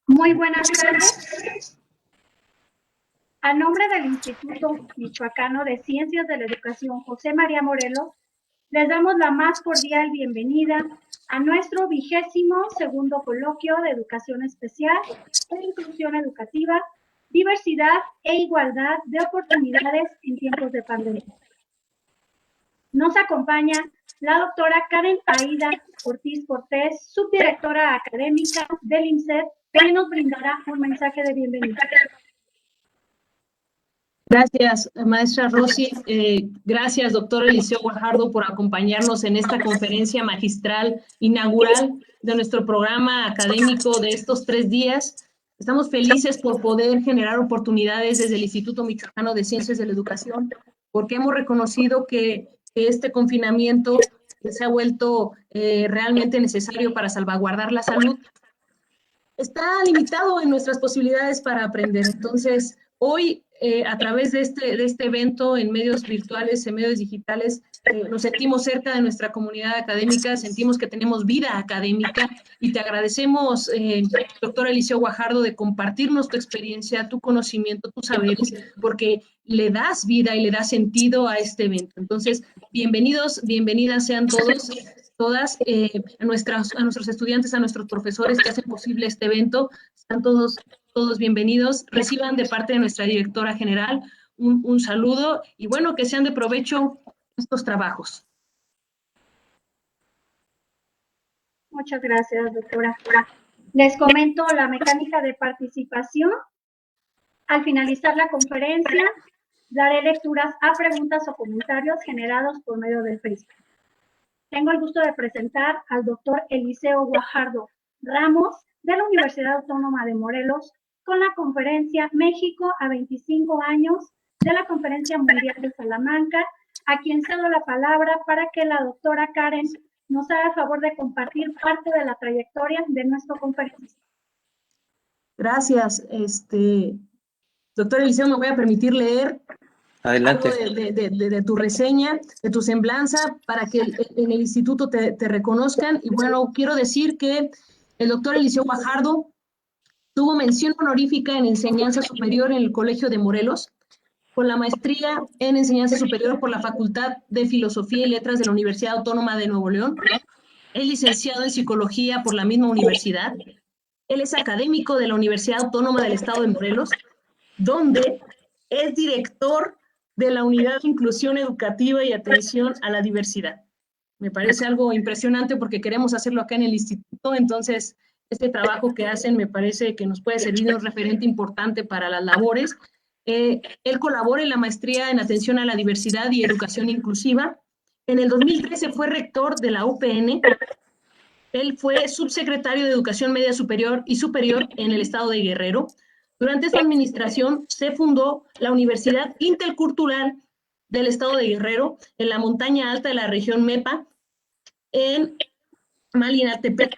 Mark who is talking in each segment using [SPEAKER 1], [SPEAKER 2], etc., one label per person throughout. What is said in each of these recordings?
[SPEAKER 1] Muy buenas tardes. A nombre del Instituto Michoacano de Ciencias de la Educación José María Morelos, les damos la más cordial bienvenida a nuestro 22º coloquio de Educación Especial e Inclusión Educativa, Diversidad e Igualdad de Oportunidades en tiempos de pandemia. Nos acompaña la doctora Karen Aida Ortiz Cortés, subdirectora académica del INSET, que nos brindará un mensaje de bienvenida.
[SPEAKER 2] Gracias, maestra Rosy. Gracias, doctor Eliseo Guajardo, por acompañarnos en esta conferencia magistral inaugural de nuestro programa académico de estos 3 días. Estamos felices por poder generar oportunidades desde el Instituto Michoacano de Ciencias de la Educación, porque hemos reconocido que este confinamiento se ha vuelto realmente necesario para salvaguardar la salud. Está limitado en nuestras posibilidades para aprender. Entonces, hoy, a través de este evento en medios virtuales, en medios digitales, nos sentimos cerca de nuestra comunidad académica, sentimos que tenemos vida académica y te agradecemos, doctor Eliseo Guajardo, de compartirnos tu experiencia, tu conocimiento, tus saberes, porque le das vida y le das sentido a este evento. Entonces, bienvenidos, bienvenidas sean todos, todas, a nuestros estudiantes, a nuestros profesores que hacen posible este evento. Están todos bienvenidos. Reciban de parte de nuestra directora general un saludo y bueno, que sean de provecho estos trabajos.
[SPEAKER 1] Muchas gracias, doctora. Les comento la mecánica de participación. Al finalizar la conferencia, daré lecturas a preguntas o comentarios generados por medio de Facebook. Tengo el gusto de presentar al doctor Eliseo Guajardo Ramos, de la Universidad Autónoma de Morelos, con la conferencia México a 25 años de la Conferencia Mundial de Salamanca, a quien cedo la palabra para que la doctora Karen nos haga el favor de compartir parte de la trayectoria de nuestra conferencia.
[SPEAKER 2] Gracias, doctor Eliseo, me voy a permitir leer
[SPEAKER 3] Adelante.
[SPEAKER 2] algo de tu reseña, de tu semblanza, para que en el instituto te reconozcan. Y bueno, quiero decir que el doctor Eliseo Guajardo tuvo mención honorífica en enseñanza superior en el Colegio de Morelos, con la maestría en enseñanza superior por la Facultad de Filosofía y Letras de la Universidad Autónoma de Nuevo León. Es licenciado en psicología por la misma universidad. Él es académico de la Universidad Autónoma del Estado de Morelos, donde es director de la Unidad de Inclusión Educativa y Atención a la Diversidad. Me parece algo impresionante porque queremos hacerlo acá en el instituto, entonces este trabajo que hacen me parece que nos puede servir de un referente importante para las labores. Él colabora en la maestría en Atención a la Diversidad y Educación Inclusiva. En el 2013 fue rector de la UPN. Él fue subsecretario de Educación Media Superior y Superior en el estado de Guerrero. Durante su administración se fundó la Universidad Intercultural del estado de Guerrero, en la montaña alta de la región Mepa, en Malinaltepec.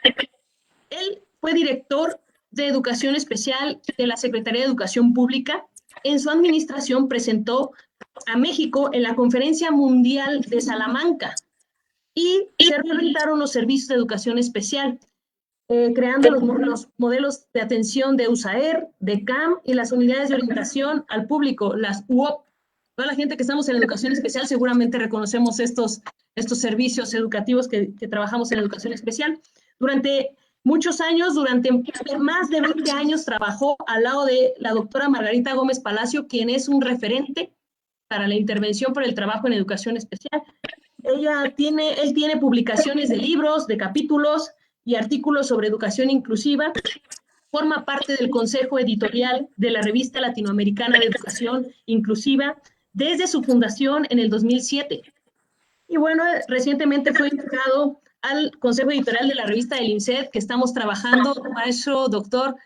[SPEAKER 2] Él fue director de Educación Especial de la Secretaría de Educación Pública. En su administración presentó a México en la Conferencia Mundial de Salamanca y se realizaron los servicios de educación especial, creando los modelos de atención de USAER, de CAM y las unidades de orientación al público, las UOP. Toda la gente que estamos en educación especial seguramente reconocemos estos servicios educativos que trabajamos en educación especial. Durante muchos años, durante más de 20 años, trabajó al lado de la doctora Margarita Gómez Palacio, quien es un referente para la intervención por el trabajo en educación especial. Él tiene publicaciones de libros, de capítulos y artículos sobre educación inclusiva. Forma parte del consejo editorial de la Revista Latinoamericana de Educación Inclusiva desde su fundación en el 2007. Y bueno, recientemente fue invitado al consejo editorial de la revista del INSET, que estamos trabajando. Maestro, doctor,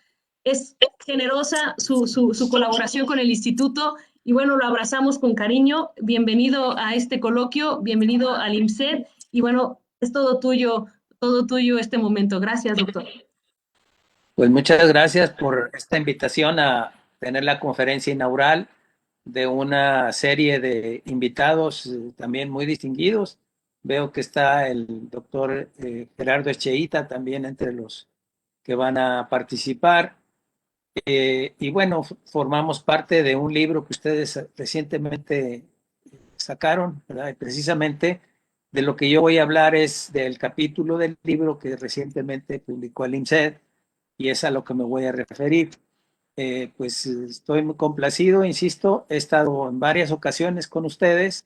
[SPEAKER 2] es generosa su colaboración con el instituto y bueno, lo abrazamos con cariño. Bienvenido a este coloquio, bienvenido al INSET y bueno, es todo tuyo este momento. Gracias, doctor.
[SPEAKER 3] Pues muchas gracias por esta invitación a tener la conferencia inaugural de una serie de invitados también muy distinguidos. Veo que está el doctor Gerardo Echeita también entre los que van a participar. Y bueno, formamos parte de un libro que ustedes recientemente sacaron, ¿verdad? Y precisamente de lo que yo voy a hablar es del capítulo del libro que recientemente publicó el INSEAD, y es a lo que me voy a referir. Pues estoy muy complacido, insisto, he estado en varias ocasiones con ustedes.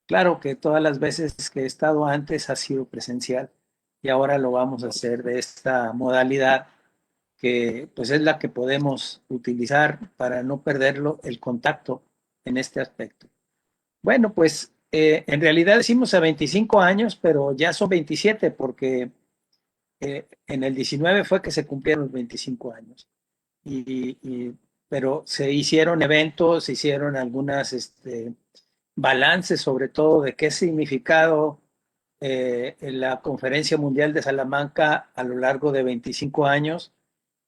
[SPEAKER 3] Claro que todas las veces que he estado antes ha sido presencial y ahora lo vamos a hacer de esta modalidad que pues es la que podemos utilizar para no perderlo el contacto en este aspecto. Bueno, pues en realidad decimos a 25 años, pero ya son 27 porque en el 19 fue que se cumplieron los 25 años. Pero se hicieron eventos, se hicieron algunas balances sobre todo de qué significado en la Conferencia Mundial de Salamanca a lo largo de 25 años,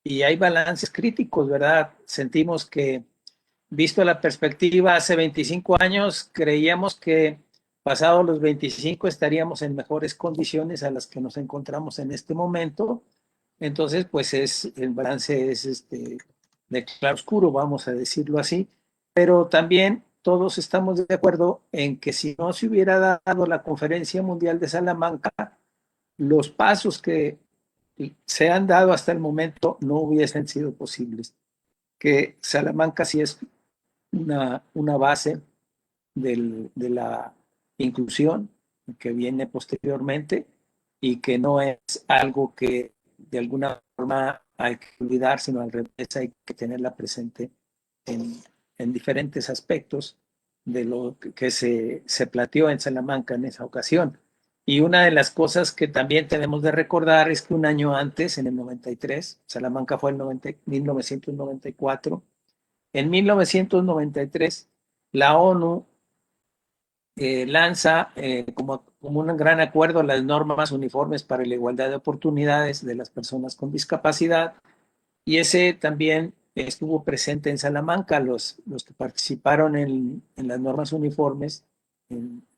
[SPEAKER 3] y hay balances críticos, ¿verdad? Sentimos que, visto la perspectiva, hace 25 años creíamos que pasados los 25 estaríamos en mejores condiciones a las que nos encontramos en este momento. Entonces, pues el balance es de claroscuro, vamos a decirlo así, pero también todos estamos de acuerdo en que si no se hubiera dado la Conferencia Mundial de Salamanca, los pasos que se han dado hasta el momento no hubiesen sido posibles. Que Salamanca sí es una base de la inclusión que viene posteriormente y que no es algo que de alguna forma hay que olvidar, sino al revés hay que tenerla presente en diferentes aspectos de lo que se planteó en Salamanca en esa ocasión. Y una de las cosas que también tenemos de recordar es que un año antes, en el 93, Salamanca fue en 1994, en 1993 la ONU lanza como un gran acuerdo las normas uniformes para la igualdad de oportunidades de las personas con discapacidad, y ese también estuvo presente en Salamanca. Los que participaron en las normas uniformes,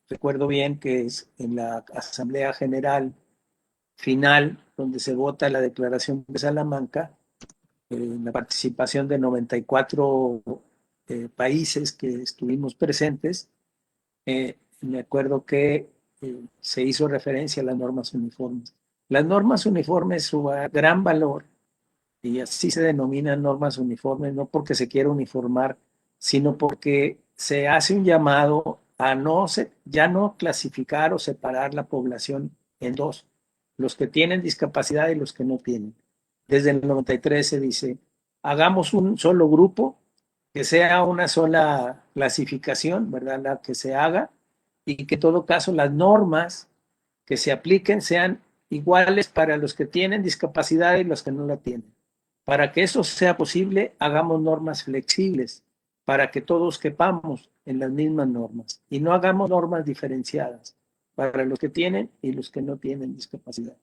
[SPEAKER 3] recuerdo bien que es en la Asamblea General final, donde se vota la Declaración de Salamanca, la participación de 94 países que estuvimos presentes. Me acuerdo que se hizo referencia a las normas uniformes. Las normas uniformes, su gran valor, y así se denominan normas uniformes, no porque se quiera uniformar, sino porque se hace un llamado a ya no clasificar o separar la población en dos, los que tienen discapacidad y los que no tienen. Desde el 93 se dice, hagamos un solo grupo, que sea una sola clasificación, ¿verdad? La que se haga, y que en todo caso las normas que se apliquen sean iguales para los que tienen discapacidad y los que no la tienen. Para que eso sea posible, hagamos normas flexibles para que todos quepamos en las mismas normas y no hagamos normas diferenciadas para los que tienen y los que no tienen discapacidad.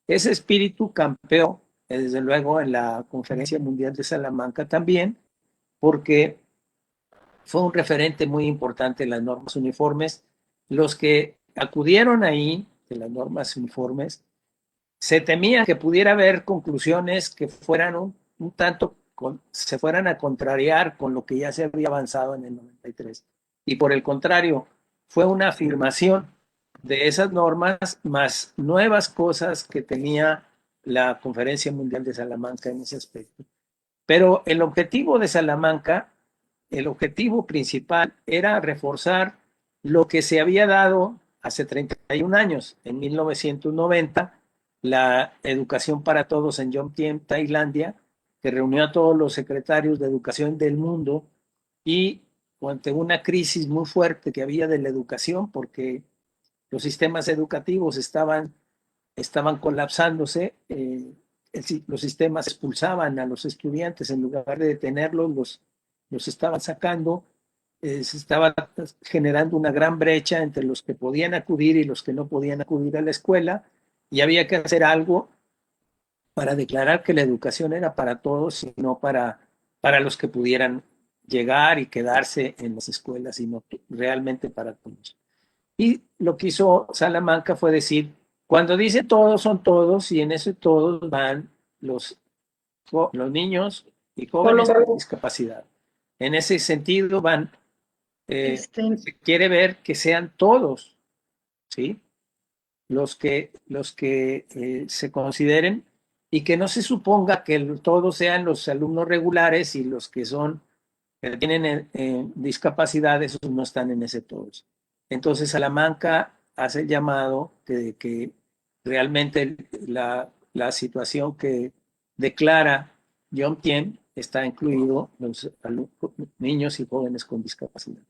[SPEAKER 3] Ese espíritu campeó, desde luego, en la Conferencia Mundial de Salamanca también, porque fue un referente muy importante en las normas uniformes. Los que acudieron ahí de las normas uniformes, se temía que pudiera haber conclusiones que fueran un tanto, se fueran a contrariar con lo que ya se había avanzado en el 93. Y por el contrario, fue una afirmación de esas normas más nuevas cosas que tenía la Conferencia Mundial de Salamanca en ese aspecto. Pero el objetivo de Salamanca, el objetivo principal era reforzar lo que se había dado hace 31 años, en 1990, la educación para todos en Yomtien, Tailandia, que reunió a todos los secretarios de educación del mundo, y ante una crisis muy fuerte que había de la educación, porque los sistemas educativos estaban colapsándose, los sistemas expulsaban a los estudiantes en lugar de detenerlos, los estaban sacando, se estaba generando una gran brecha entre los que podían acudir y los que no podían acudir a la escuela, y había que hacer algo para declarar que la educación era para todos y no para los que pudieran llegar y quedarse en las escuelas, sino realmente para todos. Y lo que hizo Salamanca fue decir, cuando dice todos son todos, y en ese todos van los niños y jóvenes con discapacidad. En ese sentido van, se quiere ver que sean todos, ¿sí? Los que se consideren, y que no se suponga que todos sean los alumnos regulares y los que tienen discapacidad, esos no están en ese todos. Entonces Salamanca hace el llamado que realmente la situación que declara John Tien está incluido los niños y jóvenes con discapacidad.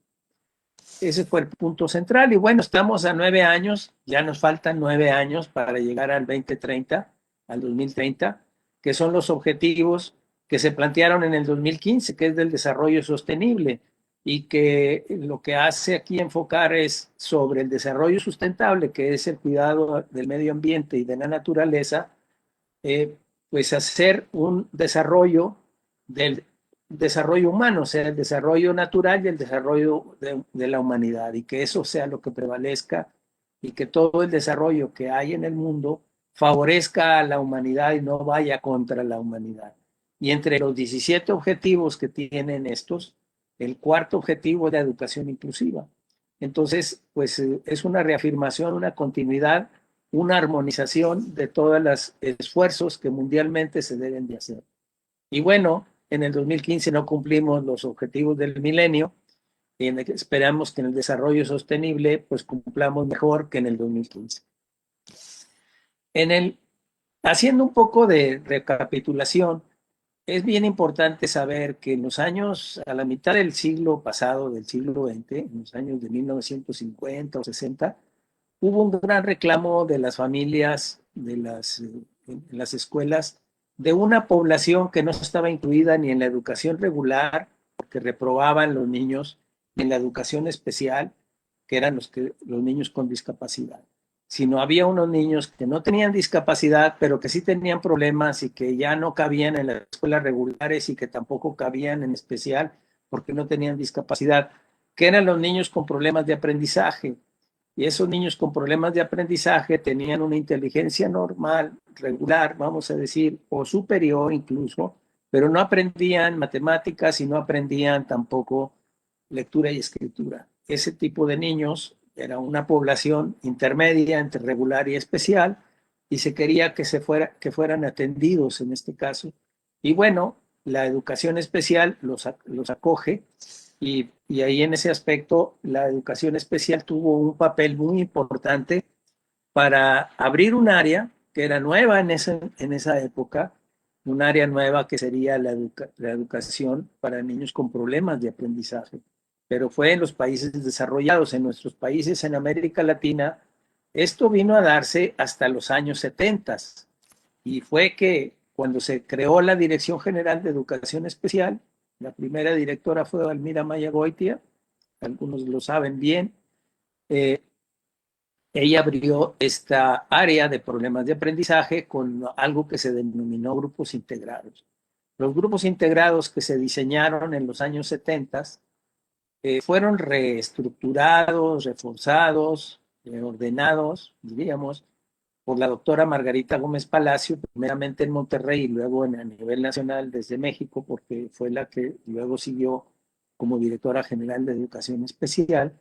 [SPEAKER 3] Ese fue el punto central. Y bueno, estamos a 9 años, ya nos faltan 9 años para llegar al 2030, al 2030, que son los objetivos que se plantearon en el 2015, que es del desarrollo sostenible, y que lo que hace aquí enfocar es sobre el desarrollo sustentable, que es el cuidado del medio ambiente y de la naturaleza, pues hacer un desarrollo del desarrollo humano, o sea, el desarrollo natural y el desarrollo de la humanidad, y que eso sea lo que prevalezca, y que todo el desarrollo que hay en el mundo favorezca a la humanidad y no vaya contra la humanidad. Y entre los 17 objetivos que tienen estos, el cuarto objetivo es la educación inclusiva. Entonces, pues es una reafirmación, una continuidad, una armonización de todos los esfuerzos que mundialmente se deben de hacer. Y bueno, en el 2015 no cumplimos los objetivos del milenio, y esperamos que en el desarrollo sostenible pues cumplamos mejor que en el 2015. Haciendo un poco de recapitulación, es bien importante saber que en los años, a la mitad del siglo pasado, del siglo XX, en los años de 1950 o 60, hubo un gran reclamo de las familias, en las escuelas, de una población que no estaba incluida ni en la educación regular, porque reprobaban los niños, ni en la educación especial, que eran los niños con discapacidad, sino había unos niños que no tenían discapacidad, pero que sí tenían problemas y que ya no cabían en las escuelas regulares y que tampoco cabían en especial porque no tenían discapacidad, que eran los niños con problemas de aprendizaje. Y esos niños con problemas de aprendizaje tenían una inteligencia normal, regular, vamos a decir, o superior incluso, pero no aprendían matemáticas y no aprendían tampoco lectura y escritura. Ese tipo de niños era una población intermedia entre regular y especial, y se quería que fueran atendidos en este caso. Y bueno, la educación especial los acoge, y ahí en ese aspecto la educación especial tuvo un papel muy importante para abrir un área que era nueva en esa época, un área nueva que sería la educación para niños con problemas de aprendizaje. Pero fue en los países desarrollados, en nuestros países en América Latina, esto vino a darse hasta los años 70, y fue que cuando se creó la Dirección General de Educación Especial, la primera directora fue Almira Mayagoitia, algunos lo saben bien. Ella abrió esta área de problemas de aprendizaje con algo que se denominó grupos integrados. Los grupos integrados que se diseñaron en los años 70 fueron reestructurados, reforzados, ordenados, diríamos, por la doctora Margarita Gómez Palacio, primeramente en Monterrey y luego a nivel nacional desde México, porque fue la que luego siguió como directora general de Educación Especial.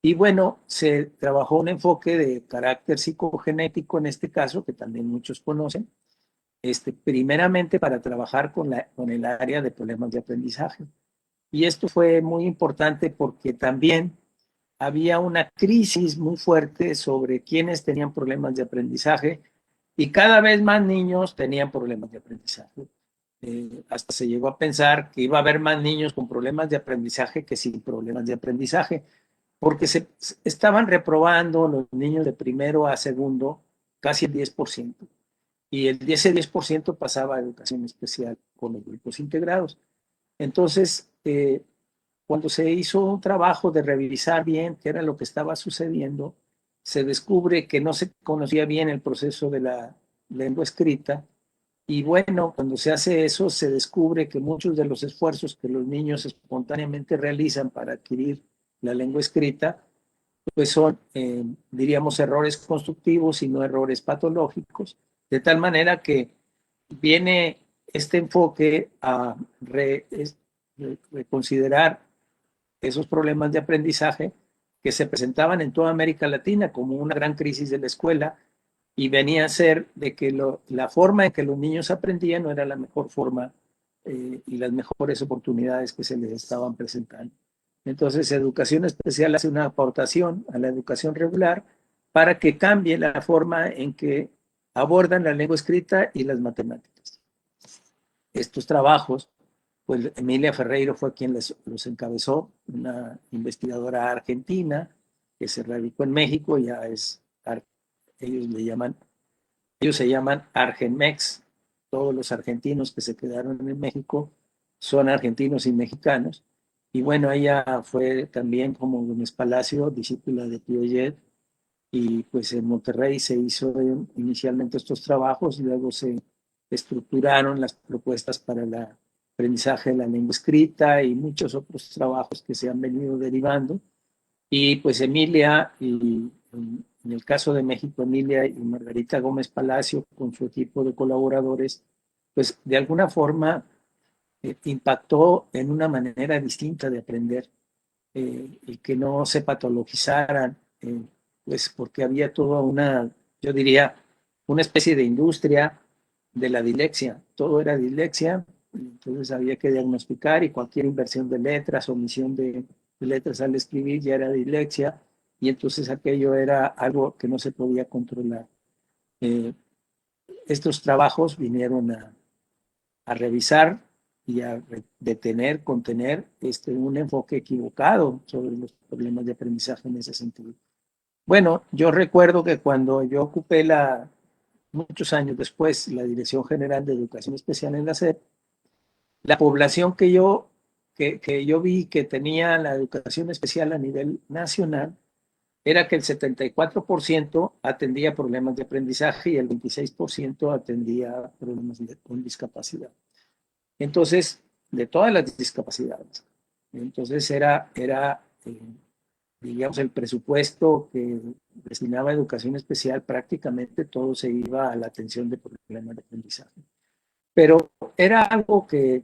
[SPEAKER 3] Y bueno, se trabajó un enfoque de carácter psicogenético en este caso, que también muchos conocen, primeramente para trabajar con el área de problemas de aprendizaje. Y esto fue muy importante porque también había una crisis muy fuerte sobre quienes tenían problemas de aprendizaje, y cada vez más niños tenían problemas de aprendizaje. Hasta se llegó a pensar que iba a haber más niños con problemas de aprendizaje que sin problemas de aprendizaje, porque se estaban reprobando los niños de primero a segundo casi el 10%, y ese 10% pasaba a educación especial con los grupos integrados. Entonces, cuando se hizo un trabajo de revisar bien qué era lo que estaba sucediendo, se descubre que no se conocía bien el proceso de la lengua escrita. Y bueno, cuando se hace eso, se descubre que muchos de los esfuerzos que los niños espontáneamente realizan para adquirir la lengua escrita, pues son, diríamos, errores constructivos y no errores patológicos, de tal manera que viene este enfoque a reconsiderar esos problemas de aprendizaje que se presentaban en toda América Latina como una gran crisis de la escuela, y venía a ser de que la forma en que los niños aprendían no era la mejor forma y las mejores oportunidades que se les estaban presentando. Entonces, educación especial hace una aportación a la educación regular para que cambie la forma en que abordan la lengua escrita y las matemáticas. Estos trabajos, pues Emilia Ferreiro fue quien los encabezó, una investigadora argentina que se radicó en México, ya es, ellos se llaman Argenmex. Todos los argentinos que se quedaron en México son argentinos y mexicanos. Y bueno, ella fue también, como Gómez Palacio, discípula de Piaget, y pues en Monterrey se hizo inicialmente estos trabajos y luego se estructuraron las propuestas para el aprendizaje de la lengua escrita y muchos otros trabajos que se han venido derivando. Y pues Emilia, y en el caso de México, Emilia y Margarita Gómez Palacio, con su equipo de colaboradores, pues de alguna forma impactó en una manera distinta de aprender y que no se patologizaran, pues porque había toda una, yo diría, una especie de industria de la dislexia. Todo era dislexia, entonces había que diagnosticar, y cualquier inversión de letras, omisión de letras al escribir ya era dislexia, y entonces aquello era algo que no se podía controlar. Estos trabajos vinieron a revisar y a detener, contener un enfoque equivocado sobre los problemas de aprendizaje en ese sentido. Bueno, yo recuerdo que cuando yo ocupé muchos años después la Dirección General de Educación Especial en la SEP, la población que yo vi que tenía la educación especial a nivel nacional era que el 74% atendía problemas de aprendizaje y el 26% atendía problemas con discapacidad. Entonces, de todas las discapacidades. Entonces digamos, el presupuesto que destinaba a educación especial, prácticamente todo se iba a la atención de problemas de aprendizaje. Pero era algo que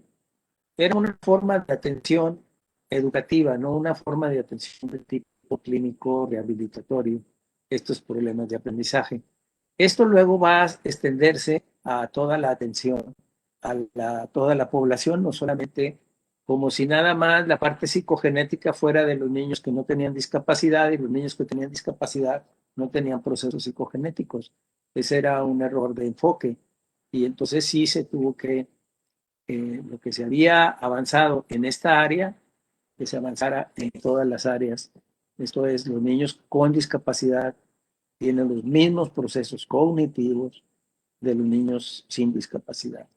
[SPEAKER 3] era una forma de atención educativa, no una forma de atención de tipo clínico, rehabilitatorio, estos problemas de aprendizaje. Esto luego va a extenderse a toda la atención, a toda la población, no solamente como si nada más la parte psicogenética fuera de los niños que no tenían discapacidad, y los niños que tenían discapacidad no tenían procesos psicogenéticos. Ese era un error de enfoque. Y entonces sí se tuvo que, lo que se había avanzado en esta área, que se avanzara en todas las áreas. Esto es, los niños con discapacidad tienen los mismos procesos cognitivos de los niños sin discapacidad.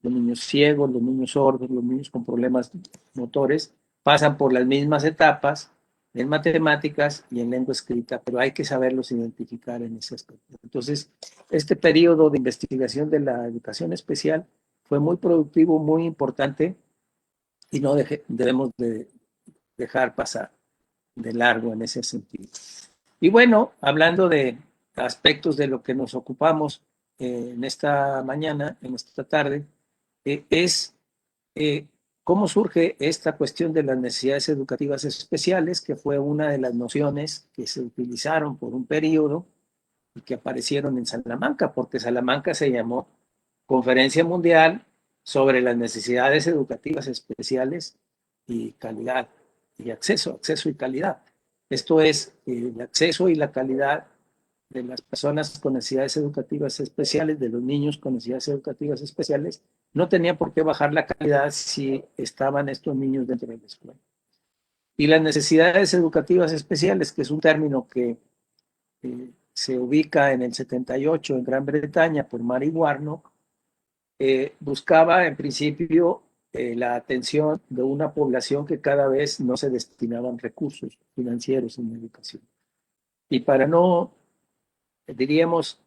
[SPEAKER 3] Los niños ciegos, los niños sordos, los niños con problemas motores pasan por las mismas etapas en matemáticas y en lengua escrita, pero hay que saberlos identificar en ese aspecto. Entonces, este periodo de investigación de la educación especial fue muy productivo, muy importante, y no debemos de dejar pasar de largo en ese sentido. Y bueno, hablando de aspectos de lo que nos ocupamos en esta mañana, en esta tarde, es cómo surge esta cuestión de las necesidades educativas especiales, que fue una de las nociones que se utilizaron por un periodo y que aparecieron en Salamanca, porque Salamanca se llamó Conferencia Mundial sobre las necesidades educativas especiales y calidad y acceso y calidad. Esto es, el acceso y la calidad de las personas con necesidades educativas especiales, de los niños con necesidades educativas especiales, no tenía por qué bajar la calidad si estaban estos niños dentro de la escuela. Y las necesidades educativas especiales, que es un término que se ubica en el 78 en Gran Bretaña por Mary Warnock, buscaba en principio la atención de una población que cada vez no se destinaban recursos financieros en educación. Y para no, diríamos,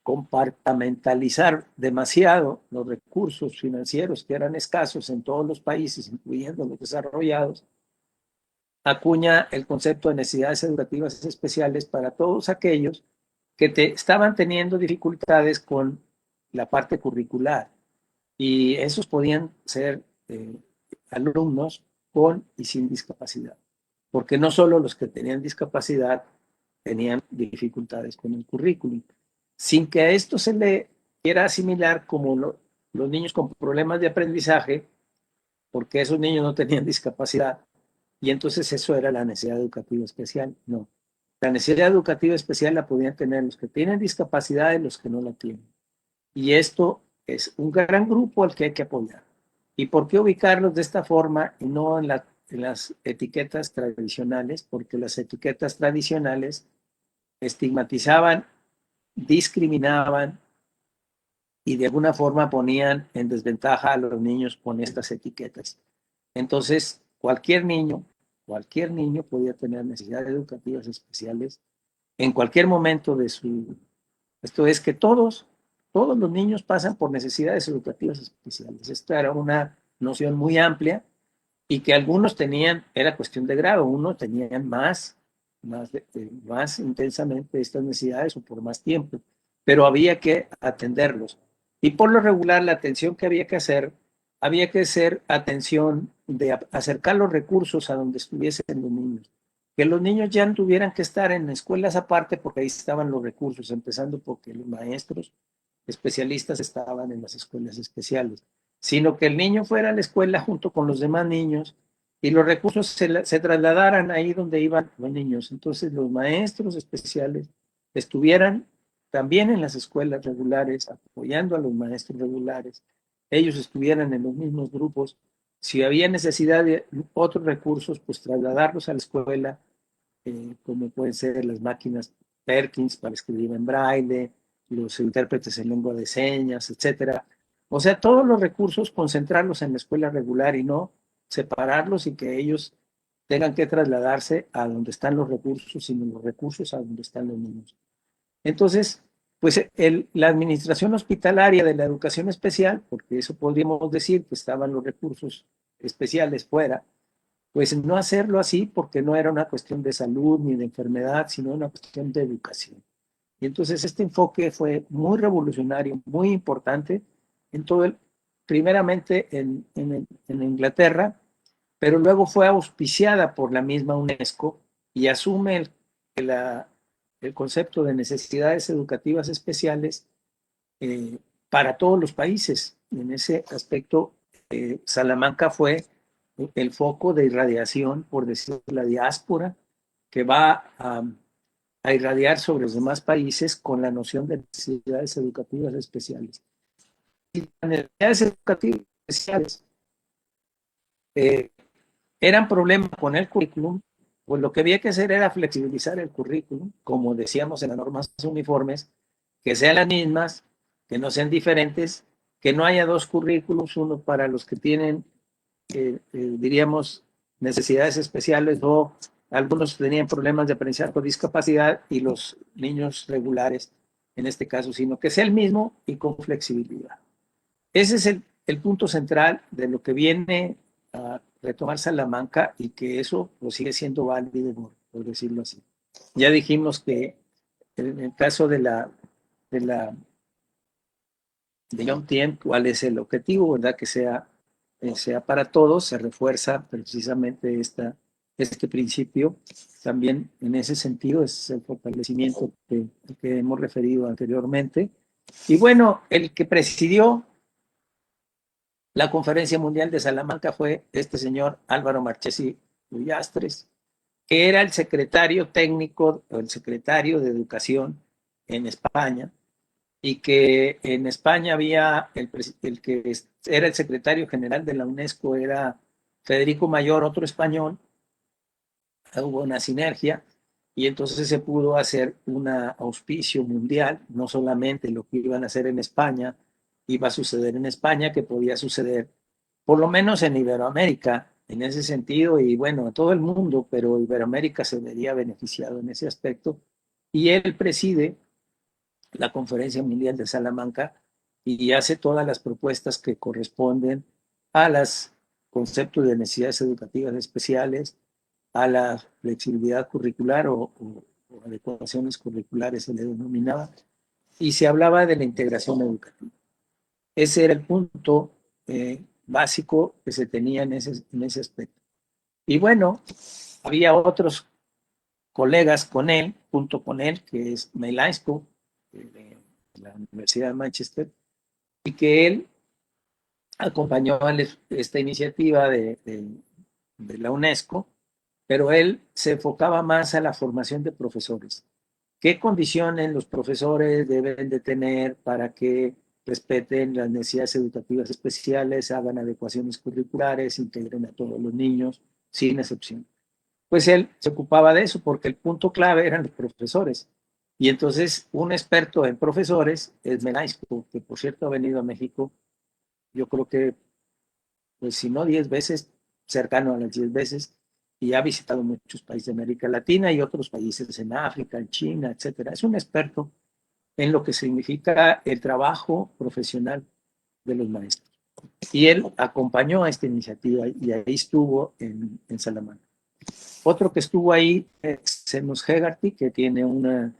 [SPEAKER 3] compartamentalizar demasiado los recursos financieros que eran escasos en todos los países, incluyendo los desarrollados, acuña el concepto de necesidades educativas especiales para todos aquellos que estaban teniendo dificultades con la parte curricular, y esos podían ser alumnos con y sin discapacidad, porque no solo los que tenían discapacidad tenían dificultades con el currículum, sin que a esto se le quiera asimilar como los niños con problemas de aprendizaje, porque esos niños no tenían discapacidad, y entonces eso era la necesidad educativa especial. No, la necesidad educativa especial la podían tener los que tienen discapacidad y los que no la tienen. Y esto es un gran grupo al que hay que apoyar. ¿Y por qué ubicarlos de esta forma y no en las etiquetas tradicionales? Porque las etiquetas tradicionales estigmatizaban, discriminaban y de alguna forma ponían en desventaja a los niños con estas etiquetas. Entonces, cualquier niño podía tener necesidades educativas especiales en cualquier momento de su... Esto es que todos los niños pasan por necesidades educativas especiales. Esta era una noción muy amplia y que algunos tenían, era cuestión de grado, unos tenían más intensamente estas necesidades o por más tiempo, pero había que atenderlos. Y por lo regular, la atención que había que ser atención de acercar los recursos a donde estuviesen los niños. Que los niños ya no tuvieran que estar en escuelas aparte porque ahí estaban los recursos, empezando porque los maestros especialistas estaban en las escuelas especiales, sino que el niño fuera a la escuela junto con los demás niños y los recursos se trasladaran ahí donde iban los niños. Entonces los maestros especiales estuvieran también en las escuelas regulares, apoyando a los maestros regulares, ellos estuvieran en los mismos grupos. Si había necesidad de otros recursos, pues trasladarlos a la escuela, como pueden ser las máquinas Perkins para escribir en braille, los intérpretes en lengua de señas, etcétera. O sea, todos los recursos concentrarlos en la escuela regular y no separarlos y que ellos tengan que trasladarse a donde están los recursos, sino los recursos a donde están los niños. Entonces, pues la administración hospitalaria de la educación especial, porque eso podríamos decir que estaban los recursos especiales fuera, pues no hacerlo así porque no era una cuestión de salud ni de enfermedad, sino una cuestión de educación. Y entonces este enfoque fue muy revolucionario, muy importante en todo primeramente en Inglaterra, pero luego fue auspiciada por la misma UNESCO y asume el concepto de necesidades educativas especiales para todos los países. Y en ese aspecto, Salamanca fue el foco de irradiación, por decirlo, la diáspora, que va a irradiar sobre los demás países con la noción de necesidades educativas especiales. Y las necesidades educativas especiales eran problemas con el currículum, pues lo que había que hacer era flexibilizar el currículum, como decíamos en las normas uniformes, que sean las mismas, que no sean diferentes, que no haya dos currículums, uno para los que tienen, diríamos, necesidades especiales o algunos tenían problemas de aprendizaje con discapacidad y los niños regulares, en este caso, sino que sea el mismo y con flexibilidad. Ese es el punto central de lo que viene a retomar Salamanca y que eso pues, sigue siendo válido, por decirlo así. Ya dijimos que en el caso de John Tiem, cuál es el objetivo, ¿verdad? Que sea para todos, se refuerza precisamente este principio. También en ese sentido es el fortalecimiento que hemos referido anteriormente. Y bueno, el que presidió la Conferencia Mundial de Salamanca fue este señor Álvaro Marchesi Ullastres, que era el secretario técnico, o el secretario de Educación en España, y que en España había el que era el secretario general de la UNESCO, era Federico Mayor, otro español. Hubo una sinergia y entonces se pudo hacer un auspicio mundial, no solamente lo que iban a hacer en España, iba a suceder en España, que podía suceder por lo menos en Iberoamérica, en ese sentido, y bueno, a todo el mundo, pero Iberoamérica se vería beneficiado en ese aspecto. Y él preside la Conferencia Mundial de Salamanca y hace todas las propuestas que corresponden a los conceptos de necesidades educativas especiales, a la flexibilidad curricular o adecuaciones curriculares se le denominaba, y se hablaba de la integración educativa. Ese era el punto básico que se tenía en ese aspecto. Y bueno, había otros colegas con él, junto con él, que es Melaisco, de la Universidad de Manchester, y que él acompañó esta iniciativa de la UNESCO, pero él se enfocaba más a la formación de profesores. ¿Qué condiciones los profesores deben de tener para que respeten las necesidades educativas especiales, hagan adecuaciones curriculares, integren a todos los niños, sin excepción? Pues él se ocupaba de eso porque el punto clave eran los profesores. Y entonces un experto en profesores es Melaisco, que por cierto ha venido a México, yo creo que, pues si no 10 veces, cercano a las 10 veces, y ha visitado muchos países de América Latina y otros países en África, en China, etcétera. Es un experto en lo que significa el trabajo profesional de los maestros. Y él acompañó a esta iniciativa y ahí estuvo en Salamanca. Otro que estuvo ahí es Seamus Hegarty, que tiene un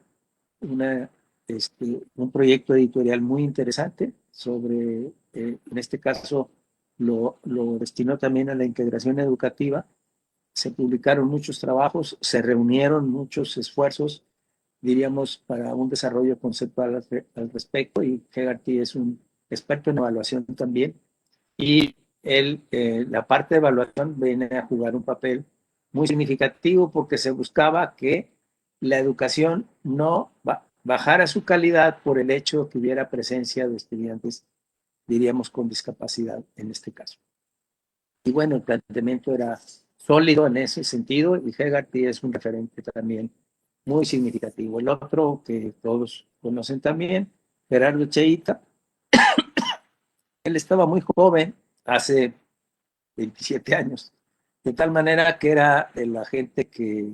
[SPEAKER 3] proyecto editorial muy interesante sobre, en este caso, lo destinó también a la integración educativa. Se publicaron muchos trabajos, se reunieron muchos esfuerzos, diríamos, para un desarrollo conceptual al respecto, y Hegarty es un experto en evaluación también, y él, la parte de evaluación viene a jugar un papel muy significativo porque se buscaba que la educación no bajara su calidad por el hecho que hubiera presencia de estudiantes, diríamos, con discapacidad en este caso. Y bueno, el planteamiento era sólido en ese sentido y Hegarty es un referente también muy significativo. El otro que todos conocen también, Gerardo Cheita, él estaba muy joven, hace 27 años, de tal manera que era la gente que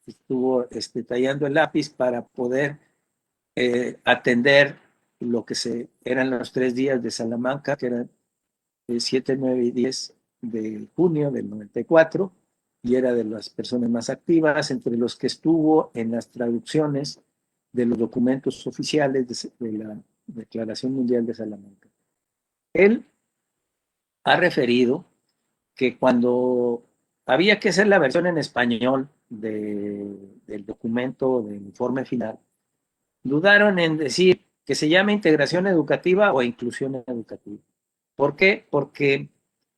[SPEAKER 3] estuvo tallando el lápiz para poder atender lo que eran los 3 días de Salamanca, que eran 7, 9 y 10 de junio del 94, y era de las personas más activas, entre los que estuvo en las traducciones de los documentos oficiales de la Declaración Mundial de Salamanca. Él ha referido que cuando había que hacer la versión en español del documento, del informe final, dudaron en decir que se llame integración educativa o inclusión educativa. ¿Por qué? Porque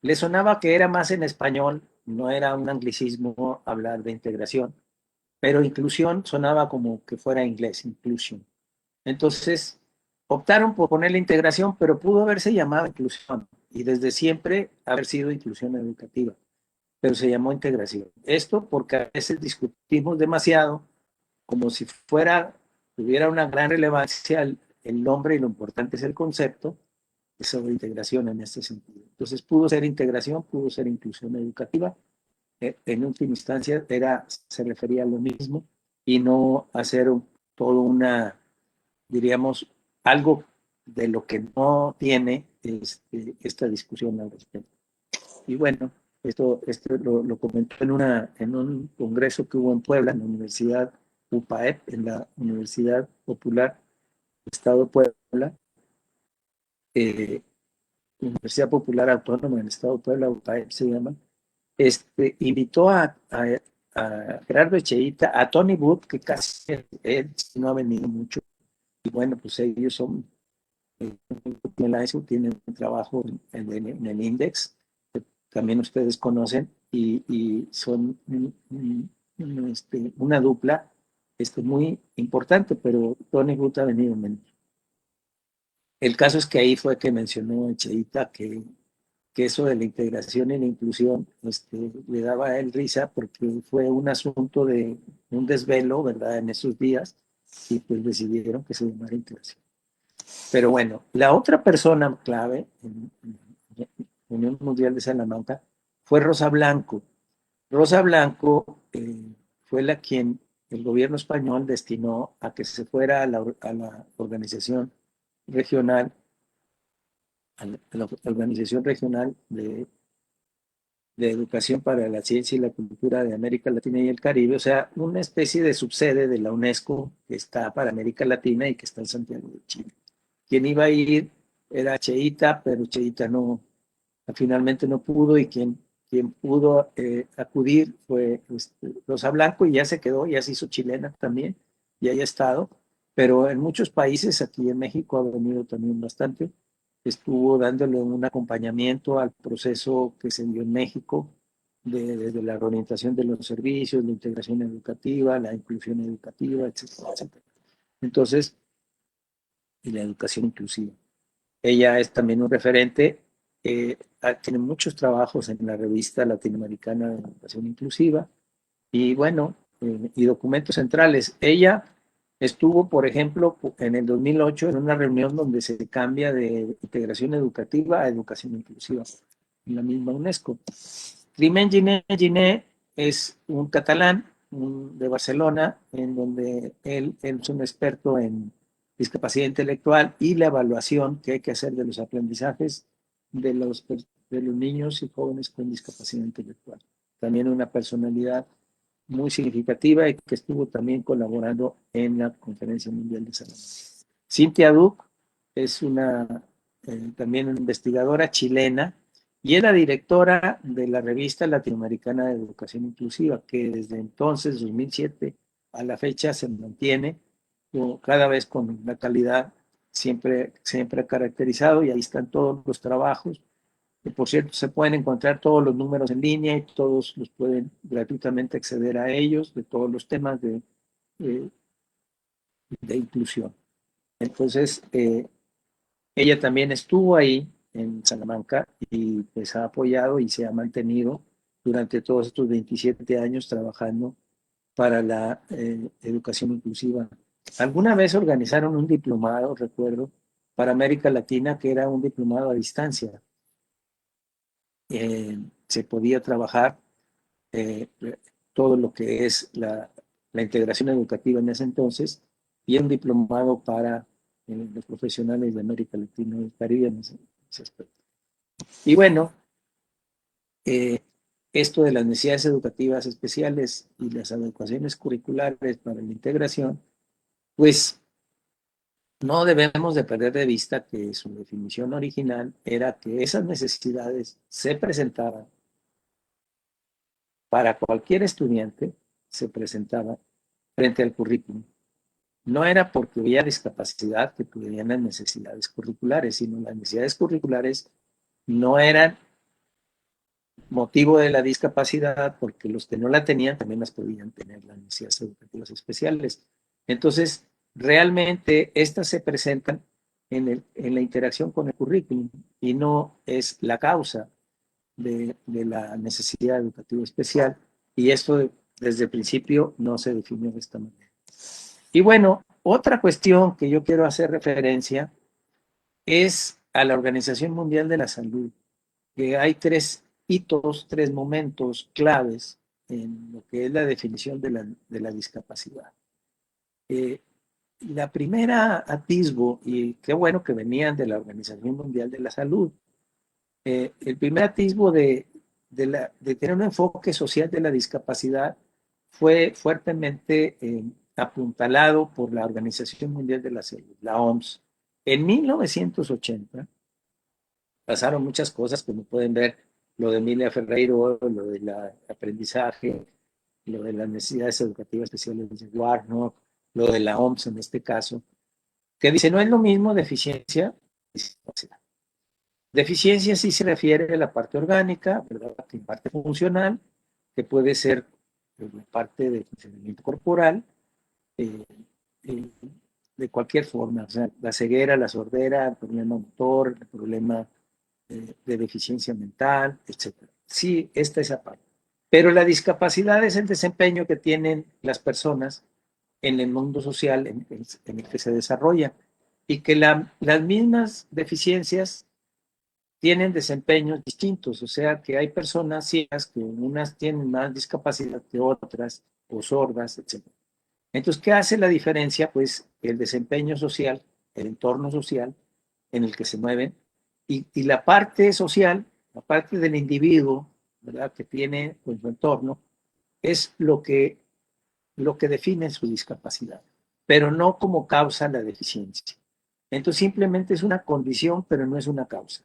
[SPEAKER 3] le sonaba que era más en español, no era un anglicismo hablar de integración, pero inclusión sonaba como que fuera inglés, inclusion. Entonces, optaron por poner la integración, pero pudo haberse llamado inclusión y desde siempre haber sido inclusión educativa, pero se llamó integración. Esto porque a veces discutimos demasiado como si tuviera una gran relevancia el nombre y lo importante es el concepto sobre integración en este sentido. Entonces pudo ser integración, pudo ser inclusión educativa. En última instancia se refería a lo mismo y no hacer todo diríamos, algo de lo que no tiene esta discusión al respecto. Y bueno, esto lo comentó en un congreso que hubo en Puebla, en la Universidad UPAEP, en la Universidad Popular del Estado de Puebla, Universidad Popular Autónoma del Estado de Puebla, UPAEP se llama, invitó a Gerardo Echeita, a Tony Wood, que casi él no ha venido mucho, y bueno, pues ellos son, tienen un trabajo en el Index, que también ustedes conocen, y son una dupla muy importante, pero Tony Wood ha venido menos. El caso es que ahí fue que mencionó Echeita que eso de la integración y la inclusión le daba a él risa porque fue un asunto de un desvelo, ¿verdad?, en esos días, y pues decidieron que se llamara integración. Pero bueno, la otra persona clave en la Unión Mundial de Salamanca fue Rosa Blanco. Rosa Blanco fue quien el gobierno español destinó a que se fuera a la organización regional, de Educación para la Ciencia y la Cultura de América Latina y el Caribe, o sea, una especie de subsede de la UNESCO que está para América Latina y que está en Santiago de Chile. quien iba a ir era Cheita, pero Cheita finalmente no pudo, y quien pudo acudir fue Rosa Blanco, y ya se quedó, ya se hizo chilena también, y ahí ha estado, pero en muchos países, aquí en México ha venido también bastante, estuvo dándole un acompañamiento al proceso que se dio en México, desde la reorientación de los servicios, la integración educativa, la inclusión educativa, etcétera, etcétera. Entonces, y la educación inclusiva. Ella es también un referente, tiene muchos trabajos en la revista latinoamericana de educación inclusiva, y bueno, y documentos centrales. Ella estuvo, por ejemplo, en el 2008 en una reunión donde se cambia de integración educativa a educación inclusiva, en la misma UNESCO. Climent Giné es un catalán de Barcelona, en donde él es un experto en discapacidad intelectual y la evaluación que hay que hacer de los aprendizajes de los niños y jóvenes con discapacidad intelectual. También una personalidad muy significativa, y que estuvo también colaborando en la Conferencia Mundial de Salud. Cynthia Duc es también una investigadora chilena, y es la directora de la revista latinoamericana de educación inclusiva, que desde entonces, 2007, a la fecha se mantiene cada vez con una calidad siempre caracterizado, y ahí están todos los trabajos. Que, por cierto, se pueden encontrar todos los números en línea, y todos los pueden gratuitamente acceder a ellos, de todos los temas de inclusión. Entonces, ella también estuvo ahí en Salamanca, y pues ha apoyado y se ha mantenido durante todos estos 27 años trabajando para la educación inclusiva. Alguna vez organizaron un diplomado, recuerdo, para América Latina, que era un diplomado a distancia. Se podía trabajar todo lo que es la integración educativa en ese entonces, y un diplomado para los profesionales de América Latina y el Caribe en ese aspecto. Y bueno, esto de las necesidades educativas especiales y las adecuaciones curriculares para la integración, pues no debemos de perder de vista que su definición original era que esas necesidades se presentaban para cualquier estudiante, se presentaba frente al currículum. No era porque había discapacidad que tuvieran las necesidades curriculares, sino las necesidades curriculares no eran motivo de la discapacidad, porque los que no la tenían también las podían tener, las necesidades educativas especiales. Entonces, realmente estas se presentan en la interacción con el currículum, y no es la causa de la necesidad educativa especial, y esto desde el principio no se definió de esta manera. Y bueno, otra cuestión que yo quiero hacer referencia es a la Organización Mundial de la Salud, que hay tres hitos, tres momentos claves en lo que es la definición de la discapacidad. La primera atisbo, y qué bueno que venían de la Organización Mundial de la Salud, el primer atisbo de tener un enfoque social de la discapacidad fue fuertemente apuntalado por la Organización Mundial de la Salud, la OMS. En 1980 pasaron muchas cosas, como pueden ver, lo de Emilia Ferreiro, lo del aprendizaje, lo de las necesidades educativas especiales de Warnock, lo de la OMS en este caso, que dice, no es lo mismo deficiencia y discapacidad. Deficiencia sí se refiere a la parte orgánica, ¿verdad? La parte funcional, que puede ser la parte de funcionamiento corporal, de cualquier forma, o sea, la ceguera, la sordera, el problema motor, el problema de deficiencia mental, etc. Sí, esta es esa parte. Pero la discapacidad es el desempeño que tienen las personas en el mundo social en el que se desarrolla, y que las mismas deficiencias tienen desempeños distintos, o sea que hay personas ciegas que unas tienen más discapacidad que otras, o sordas, etc. Entonces, ¿qué hace la diferencia? Pues el desempeño social, el entorno social en el que se mueven, y la parte social, la parte del individuo, ¿verdad?, que tiene pues, su entorno, es lo que define su discapacidad, pero no como causa la deficiencia. Entonces simplemente es una condición, pero no es una causa.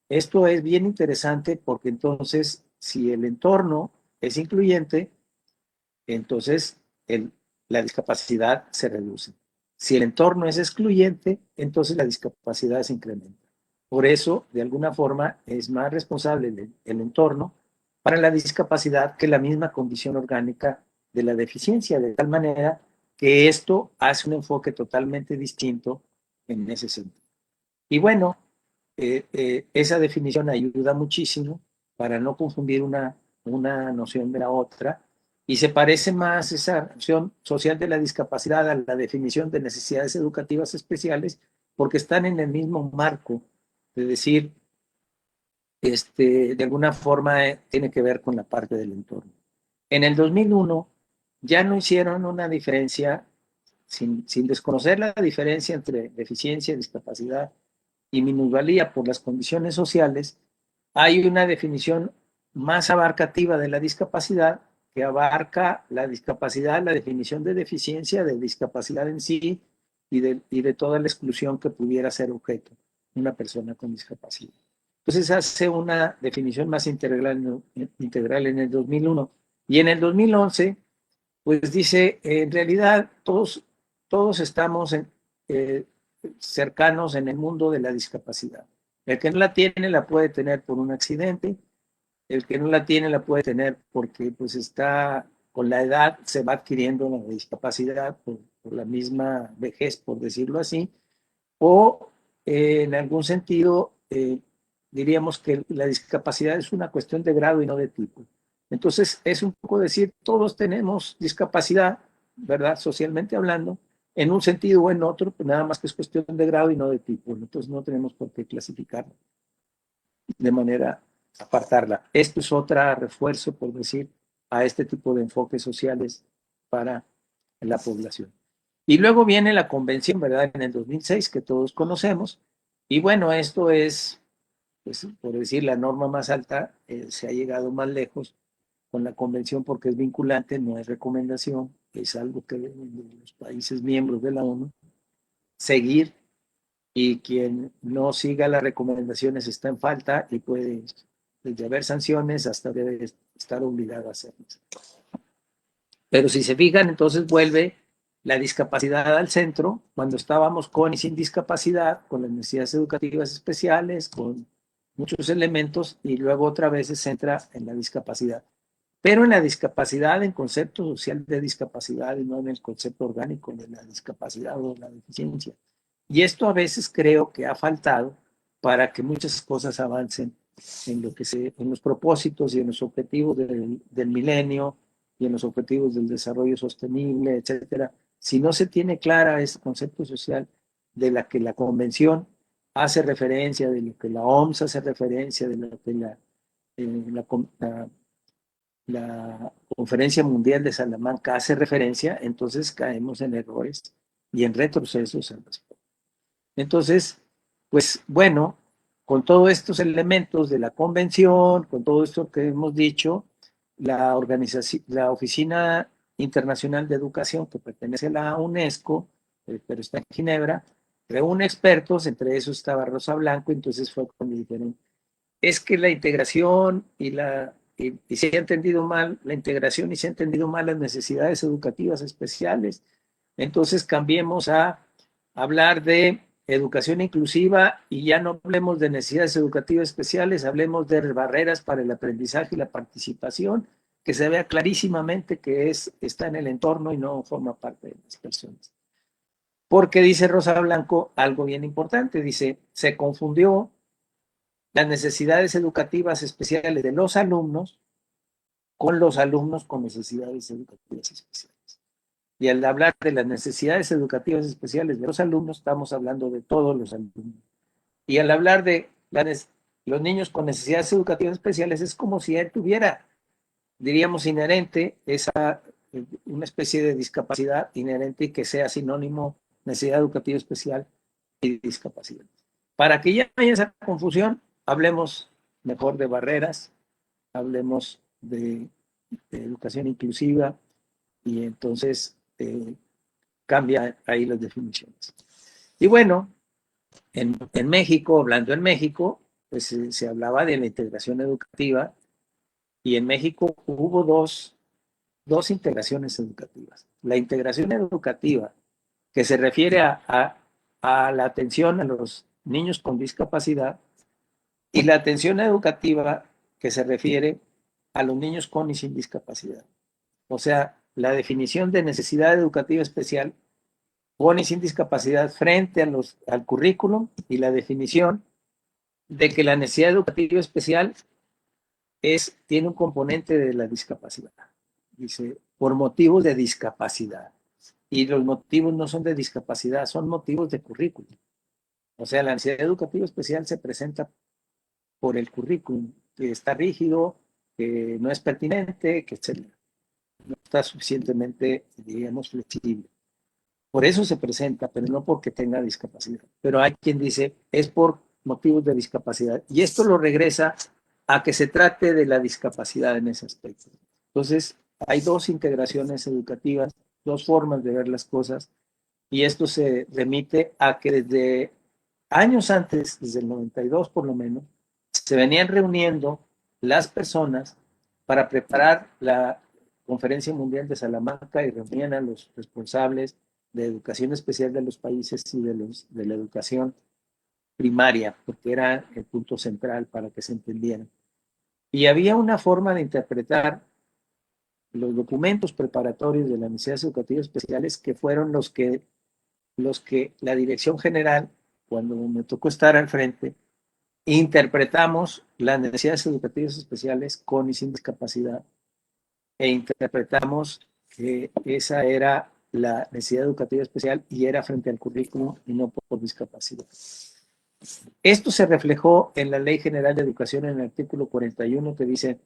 [SPEAKER 3] Esto es bien interesante porque entonces, si el entorno es incluyente, entonces la discapacidad se reduce. Si el entorno es excluyente, entonces la discapacidad se incrementa. Por eso, de alguna forma, es más responsable el entorno para la discapacidad que la misma condición orgánica de la deficiencia, de tal manera que esto hace un enfoque totalmente distinto en ese sentido. Y bueno, esa definición ayuda muchísimo para no confundir una noción de la otra, y se parece más esa noción social de la discapacidad a la definición de necesidades educativas especiales, porque están en el mismo marco, de decir, de alguna forma tiene que ver con la parte del entorno. En el 2001 ya no hicieron una diferencia, sin desconocer la diferencia entre deficiencia, discapacidad y minusvalía por las condiciones sociales, hay una definición más abarcativa de la discapacidad que abarca la discapacidad, la definición de deficiencia, de discapacidad en sí y de toda la exclusión que pudiera ser objeto de una persona con discapacidad. Entonces hace una definición más integral en el 2001. Y en el 2011, pues dice, en realidad todos estamos cercanos en el mundo de la discapacidad. El que no la tiene la puede tener por un accidente, el que no la tiene la puede tener porque pues está con la edad, se va adquiriendo la discapacidad por la misma vejez, por decirlo así, o en algún sentido diríamos que la discapacidad es una cuestión de grado y no de tipo. Entonces es un poco decir, todos tenemos discapacidad, ¿verdad? Socialmente hablando, en un sentido o en otro, pues nada más que es cuestión de grado y no de tipo. Entonces no tenemos por qué clasificarla de manera apartarla. Esto es otro refuerzo, por decir, a este tipo de enfoques sociales para la población. Y luego viene la convención, ¿verdad? En el 2006, que todos conocemos. Y bueno, esto es, pues, por decir, la norma más alta. Se ha llegado más lejos con la convención porque es vinculante, no es recomendación, es algo que deben los países miembros de la ONU seguir, y quien no siga las recomendaciones está en falta y puede desde haber sanciones hasta debe estar obligado a hacerlas. Pero si se fijan, entonces vuelve la discapacidad al centro, cuando estábamos con y sin discapacidad, con las necesidades educativas especiales, con muchos elementos, y luego otra vez se centra en la discapacidad. Pero en la discapacidad, en concepto social de discapacidad y no en el concepto orgánico de la discapacidad o la deficiencia. Y esto a veces creo que ha faltado para que muchas cosas avancen en los propósitos y en los objetivos del milenio y en los objetivos del desarrollo sostenible, etcétera. Si no se tiene clara ese concepto social de la que la convención hace referencia, de lo que la OMS hace referencia, de lo que la Conferencia Mundial de Salamanca hace referencia, entonces caemos en errores y en retrocesos al respecto. Entonces, pues bueno, con todos estos elementos de la convención, con todo esto que hemos dicho, la Oficina Internacional de Educación, que pertenece a la UNESCO, pero está en Ginebra, reúne expertos, entre esos estaba Rosa Blanco, entonces fue cuando dijeron, es que la integración y se ha entendido mal la integración y se ha entendido mal las necesidades educativas especiales, entonces cambiemos a hablar de educación inclusiva y ya no hablemos de necesidades educativas especiales, hablemos de barreras para el aprendizaje y la participación, que se vea clarísimamente que está en el entorno y no forma parte de las personas. Porque dice Rosa Blanco algo bien importante, dice, se confundió las necesidades educativas especiales de los alumnos con los alumnos con necesidades educativas especiales. Y al hablar de las necesidades educativas especiales de los alumnos, estamos hablando de todos los alumnos. Y al hablar de los niños con necesidades educativas especiales, es como si él tuviera, diríamos, inherente una especie de discapacidad inherente y que sea sinónimo necesidad educativa especial y discapacidad. Para que ya no haya esa confusión, hablemos mejor de barreras, hablemos de educación inclusiva, y entonces cambia ahí las definiciones. Y bueno, en México, hablando en México, pues se hablaba de la integración educativa y en México hubo dos integraciones educativas. La integración educativa que se refiere a la atención a los niños con discapacidad y la atención educativa que se refiere a los niños con y sin discapacidad. O sea, la definición de necesidad educativa especial con y sin discapacidad frente al currículum y la definición de que la necesidad educativa especial tiene un componente de la discapacidad. Dice, por motivos de discapacidad. Y los motivos no son de discapacidad, son motivos de currículum. O sea, la necesidad educativa especial se presenta por el currículum, que está rígido, que no es pertinente, que no está suficientemente, digamos, flexible. Por eso se presenta, pero no porque tenga discapacidad. Pero hay quien dice, es por motivos de discapacidad. Y esto lo regresa a que se trate de la discapacidad en ese aspecto. Entonces, hay dos integraciones educativas, dos formas de ver las cosas, y esto se remite a que desde años antes, desde el 92 por lo menos, se venían reuniendo las personas para preparar la Conferencia Mundial de Salamanca y reunían a los responsables de educación especial de los países y de la educación primaria, porque era el punto central para que se entendieran. Y había una forma de interpretar los documentos preparatorios de las necesidades educativas especiales que fueron los que la Dirección General, cuando me tocó estar al frente, interpretamos las necesidades educativas especiales con y sin discapacidad e interpretamos que esa era la necesidad educativa especial y era frente al currículum y no por discapacidad. Esto se reflejó en la Ley General de Educación en el artículo 41 que dice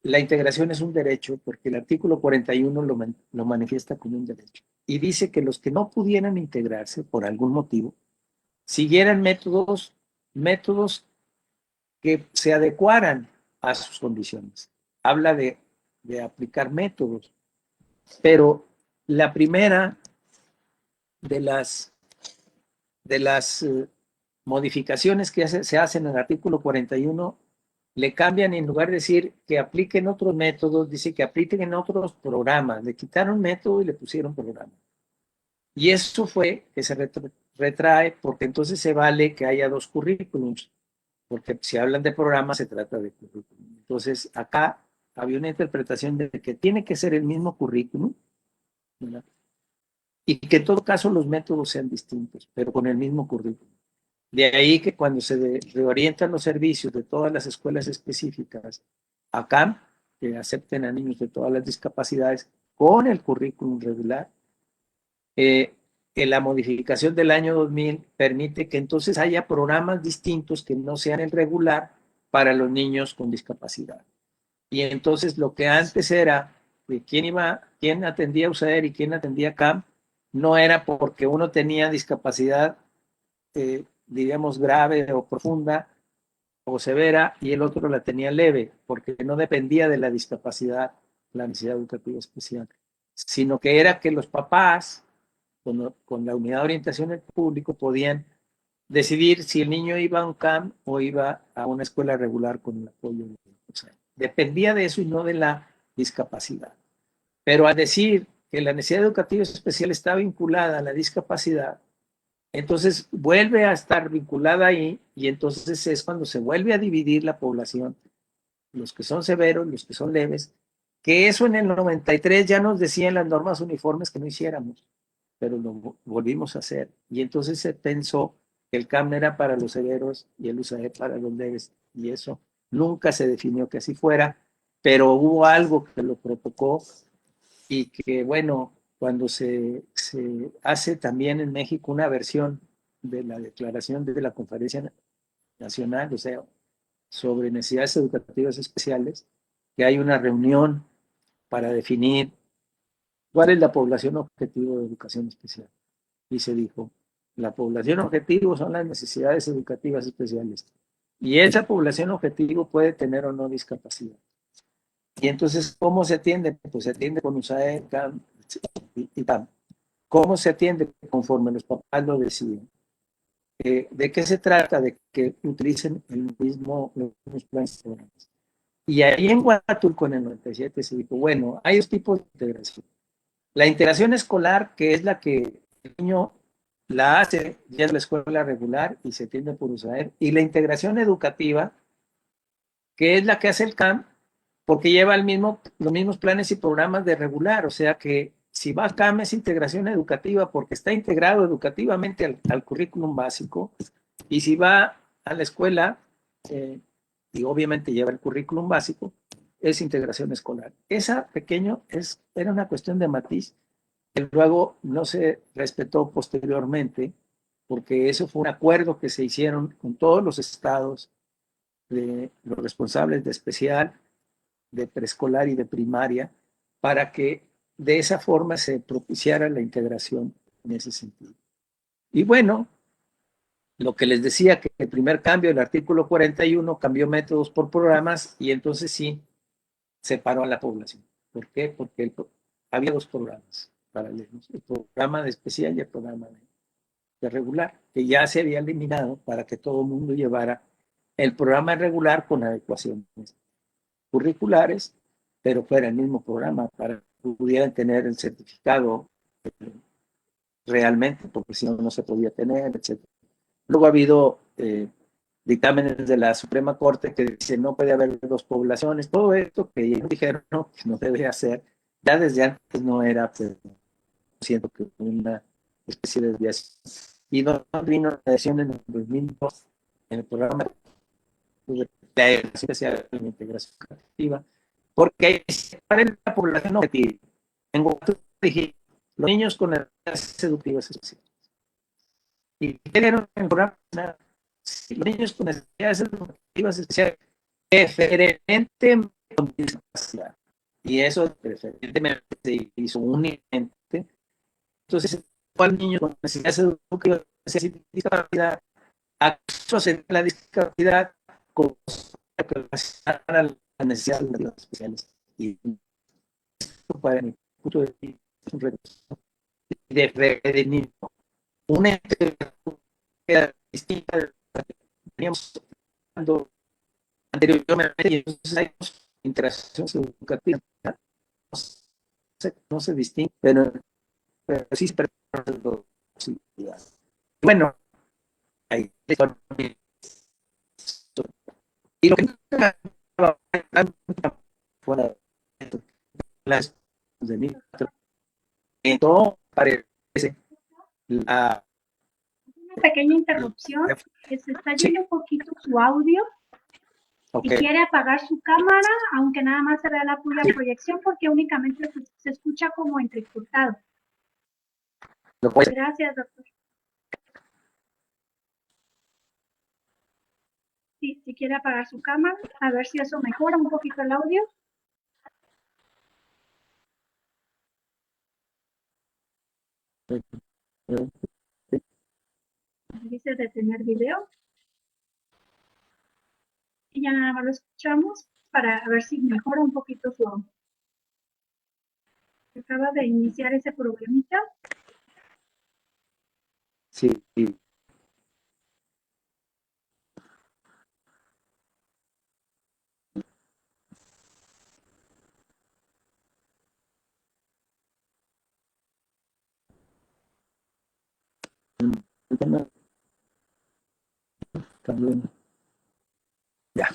[SPEAKER 3] la integración es un derecho porque el artículo 41 lo manifiesta como un derecho y dice que los que no pudieran integrarse por algún motivo siguieran métodos que se adecuaran a sus condiciones. Habla de aplicar métodos, pero la primera de las modificaciones que se hacen en el artículo 41 le cambian, en lugar de decir que apliquen otros métodos, dice que apliquen en otros programas. Le quitaron método y le pusieron programa. Y eso fue que se retrae porque entonces se vale que haya dos currículums, porque si hablan de programas se trata de currículum. Entonces acá había una interpretación de que tiene que ser el mismo currículum, ¿verdad? Y que en todo caso los métodos sean distintos, pero con el mismo currículum. De ahí que cuando se reorientan los servicios de todas las escuelas específicas a CAM, que acepten a niños de todas las discapacidades con el currículum regular, la modificación del año 2000 permite que entonces haya programas distintos que no sean el regular para los niños con discapacidad. Y entonces lo que antes era quién atendía USAER y quién atendía CAM, no era porque uno tenía discapacidad diríamos, grave o profunda o severa y el otro la tenía leve, porque no dependía de la discapacidad, la necesidad educativa especial, sino que era que los papás, con la unidad de orientación del público, podían decidir si el niño iba a un CAM o iba a una escuela regular con el apoyo. O sea, dependía de eso y no de la discapacidad. Pero al decir que la necesidad educativa especial está vinculada a la discapacidad, entonces vuelve a estar vinculada ahí y entonces es cuando se vuelve a dividir la población, los que son severos, los que son leves, que eso en el 93 ya nos decían las normas uniformes que no hiciéramos, pero lo volvimos a hacer. Y entonces se pensó que el CAM era para los severos y el USAED para los leves, y eso nunca se definió que así fuera, pero hubo algo que lo provocó y que, bueno, cuando se hace también en México una versión de la declaración de la Conferencia Nacional, o sea, sobre necesidades educativas especiales, que hay una reunión para definir cuál es la población objetivo de educación especial. Y se dijo, la población objetivo son las necesidades educativas especiales. Y esa población objetivo puede tener o no discapacidad. Y entonces, ¿cómo se atiende? Pues se atiende con USAED, CAM y PAM. ¿Cómo se atiende? Conforme los papás lo deciden. ¿De qué se trata? De que utilicen los mismos planes. Y ahí en Huatulco, en el 97, se dijo, bueno, hay dos tipos de integración. La integración escolar, que es la que el niño la hace ya en la escuela regular y se tiende por usar, y la integración educativa, que es la que hace el CAM, porque lleva los mismos planes y programas de regular, o sea que si va a CAM es integración educativa porque está integrado educativamente al currículum básico, y si va a la escuela, y obviamente lleva el currículum básico, es integración escolar. Esa era una cuestión de matiz que luego no se respetó posteriormente, porque eso fue un acuerdo que se hicieron con todos los estados, de los responsables de especial, de preescolar y de primaria, para que de esa forma se propiciara la integración en ese sentido. Y bueno, lo que les decía, que el primer cambio, el artículo 41, cambió métodos por programas y entonces sí separó a la población. ¿Por qué? Porque había dos programas paralelos, el programa de especial y el programa de regular, que ya se había eliminado para que todo el mundo llevara el programa regular con adecuaciones curriculares, pero fuera el mismo programa para que pudieran tener el certificado realmente, porque si no, no se podía tener, etc. Luego ha habido dictámenes de la Suprema Corte que dicen no puede haber dos poblaciones, todo esto que ellos dijeron no, que no debe hacer, ya desde antes no era, pues, siento que una especie de desviación. Y no vino la decisión en el 2002 en el programa de la especial de la integración educativa, porque hay para la población objetiva. En Guadalupe dije, los niños con necesidades educativas especiales. Y tener un programa, los niños con necesidades educativas especiales, preferentemente con discapacidad. Y eso preferentemente se hizo únicamente. Entonces, ¿cuál niño con necesidades educativas especiales y discapacidad? Acceso a la discapacidad con para las necesidades especiales. Y esto, para mi punto de vista, es un reto de prevenir una integración distinta de la que teníamos anteriormente, y entonces hay interacciones educativas, no se distinguen, pero sí se permiten posibilidades. Bueno, ahí y lo que fuera de las de mí, todo parece la
[SPEAKER 1] Una pequeña interrupción, que se está yendo un poquito su audio y quiere apagar su cámara, aunque nada más se vea la pura proyección, porque únicamente se escucha como entrecortado. Gracias, doctor. Sí, si quiere apagar su cámara, a ver si eso mejora un poquito el audio. Dice detener video. Y ya nada más lo escuchamos para ver si mejora un poquito su audio. Acaba de iniciar ese problemita.
[SPEAKER 3] Sí. También. Ya.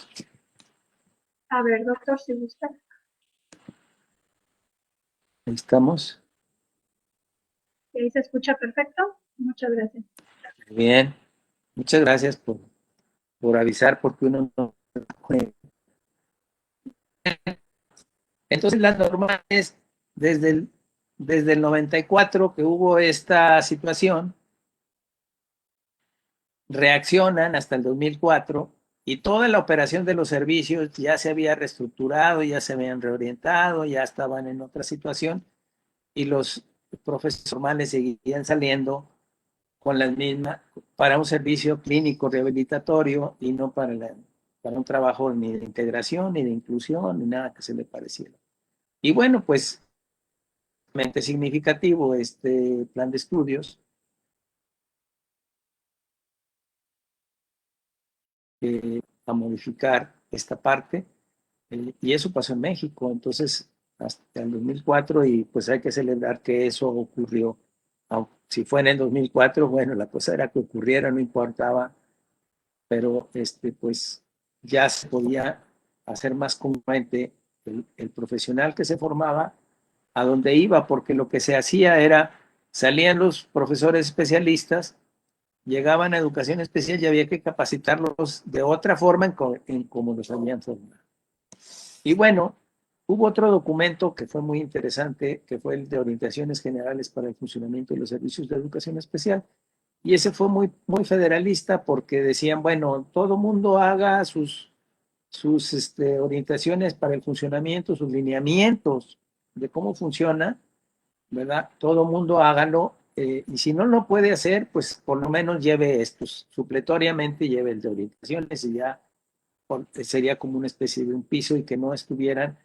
[SPEAKER 1] A ver, doctor, si gusta.
[SPEAKER 3] Ahí estamos.
[SPEAKER 1] Ahí se escucha perfecto. Muchas gracias.
[SPEAKER 3] Bien. Muchas gracias por avisar, porque uno no. Entonces, la norma es desde el 94 que hubo esta situación, reaccionan hasta el 2004 y toda la operación de los servicios ya se había reestructurado, ya se habían reorientado, ya estaban en otra situación y los profesores formales seguían saliendo con las mismas para un servicio clínico rehabilitatorio y no para un trabajo ni de integración, ni de inclusión, ni nada que se le pareciera. Y bueno, pues significativo este plan de estudios. A modificar esta parte, y eso pasó en México, entonces hasta el 2004, y pues hay que celebrar que eso ocurrió. Si fue en el 2004, bueno, la cosa era que ocurriera, no importaba, pero pues ya se podía hacer más congruente el profesional que se formaba a donde iba, porque lo que se hacía era, salían los profesores especialistas, llegaban a educación especial y había que capacitarlos de otra forma en cómo los habían formado. Y bueno, hubo otro documento que fue muy interesante, que fue el de orientaciones generales para el funcionamiento de los servicios de educación especial. Y ese fue muy, muy federalista porque decían, bueno, todo mundo haga sus orientaciones para el funcionamiento, sus lineamientos de cómo funciona, ¿verdad? Todo mundo hágalo, y si no lo puede hacer, pues por lo menos lleve estos, supletoriamente lleve el de orientaciones y ya sería como una especie de un piso y que no estuvieran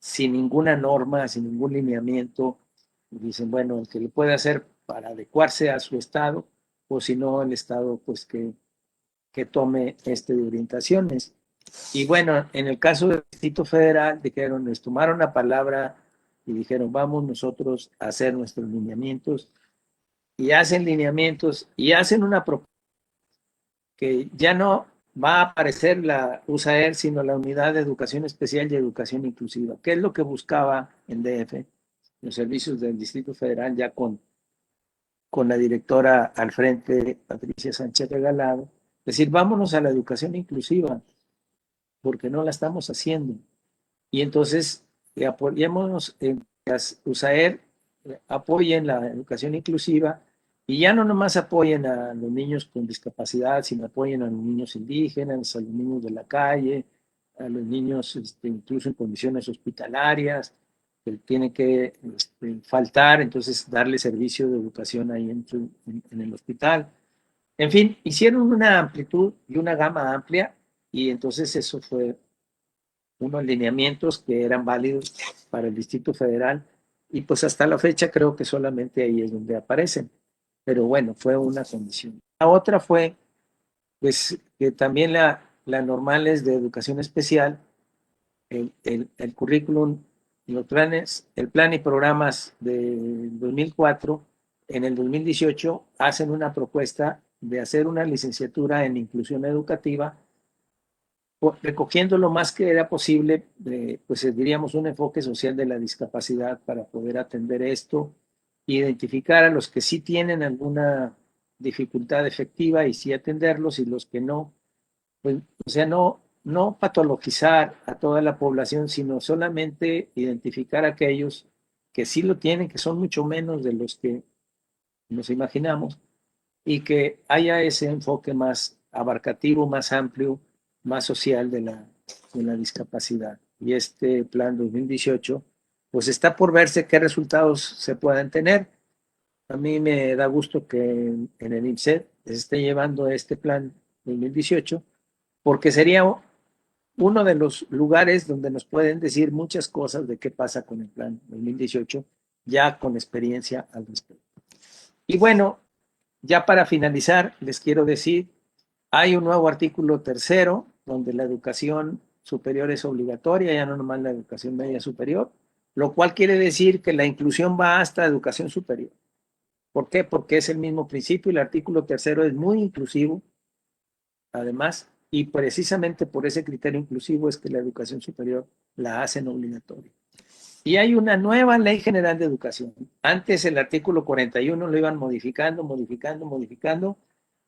[SPEAKER 3] sin ninguna norma, sin ningún lineamiento. Y dicen, bueno, el que lo puede hacer para adecuarse a su estado, o si no, el estado, pues que tome de orientaciones. Y bueno, en el caso del Distrito Federal, dijeron, les tomaron la palabra y dijeron, vamos nosotros a hacer nuestros lineamientos, y hacen lineamientos y hacen una propuesta que ya no va a aparecer la USAER, sino la Unidad de Educación Especial y Educación Inclusiva, que es lo que buscaba en DF, los servicios del Distrito Federal, ya con la directora al frente, Patricia Sánchez Regalado, decir, vámonos a la educación inclusiva, porque no la estamos haciendo. Y entonces apoyémonos en las USAER, apoyen la educación inclusiva, y ya no nomás apoyen a los niños con discapacidad, sino apoyen a los niños indígenas, a los niños de la calle, a los niños incluso en condiciones hospitalarias, que tienen que faltar, entonces darle servicio de educación ahí en el hospital. En fin, hicieron una amplitud y una gama amplia, y entonces eso fue unos lineamientos que eran válidos para el Distrito Federal, y pues hasta la fecha creo que solamente ahí es donde aparecen. Pero bueno, fue una condición. La otra fue, pues, que también la normal es de educación especial, el currículum, los planes, el plan y programas del 2004, en el 2018 hacen una propuesta de hacer una licenciatura en inclusión educativa, recogiendo lo más que era posible, pues diríamos un enfoque social de la discapacidad para poder atender esto, identificar a los que sí tienen alguna dificultad efectiva y sí atenderlos, y los que no, pues, o sea, no patologizar a toda la población, sino solamente identificar a aquellos que sí lo tienen, que son mucho menos de los que nos imaginamos, y que haya ese enfoque más abarcativo, más amplio, más social de la discapacidad. Y este plan 2018, pues está por verse qué resultados se puedan tener. A mí me da gusto que en el IMSET se esté llevando este plan 2018, porque sería uno de los lugares donde nos pueden decir muchas cosas de qué pasa con el plan 2018, ya con experiencia al respecto. Y bueno, ya para finalizar, les quiero decir, hay un nuevo artículo tercero, donde la educación superior es obligatoria, ya no nomás la educación media superior, lo cual quiere decir que la inclusión va hasta educación superior. ¿Por qué? Porque es el mismo principio, y el artículo tercero es muy inclusivo, además, y precisamente por ese criterio inclusivo es que la educación superior la hacen obligatoria. Y hay una nueva Ley General de Educación. Antes el artículo 41 lo iban modificando,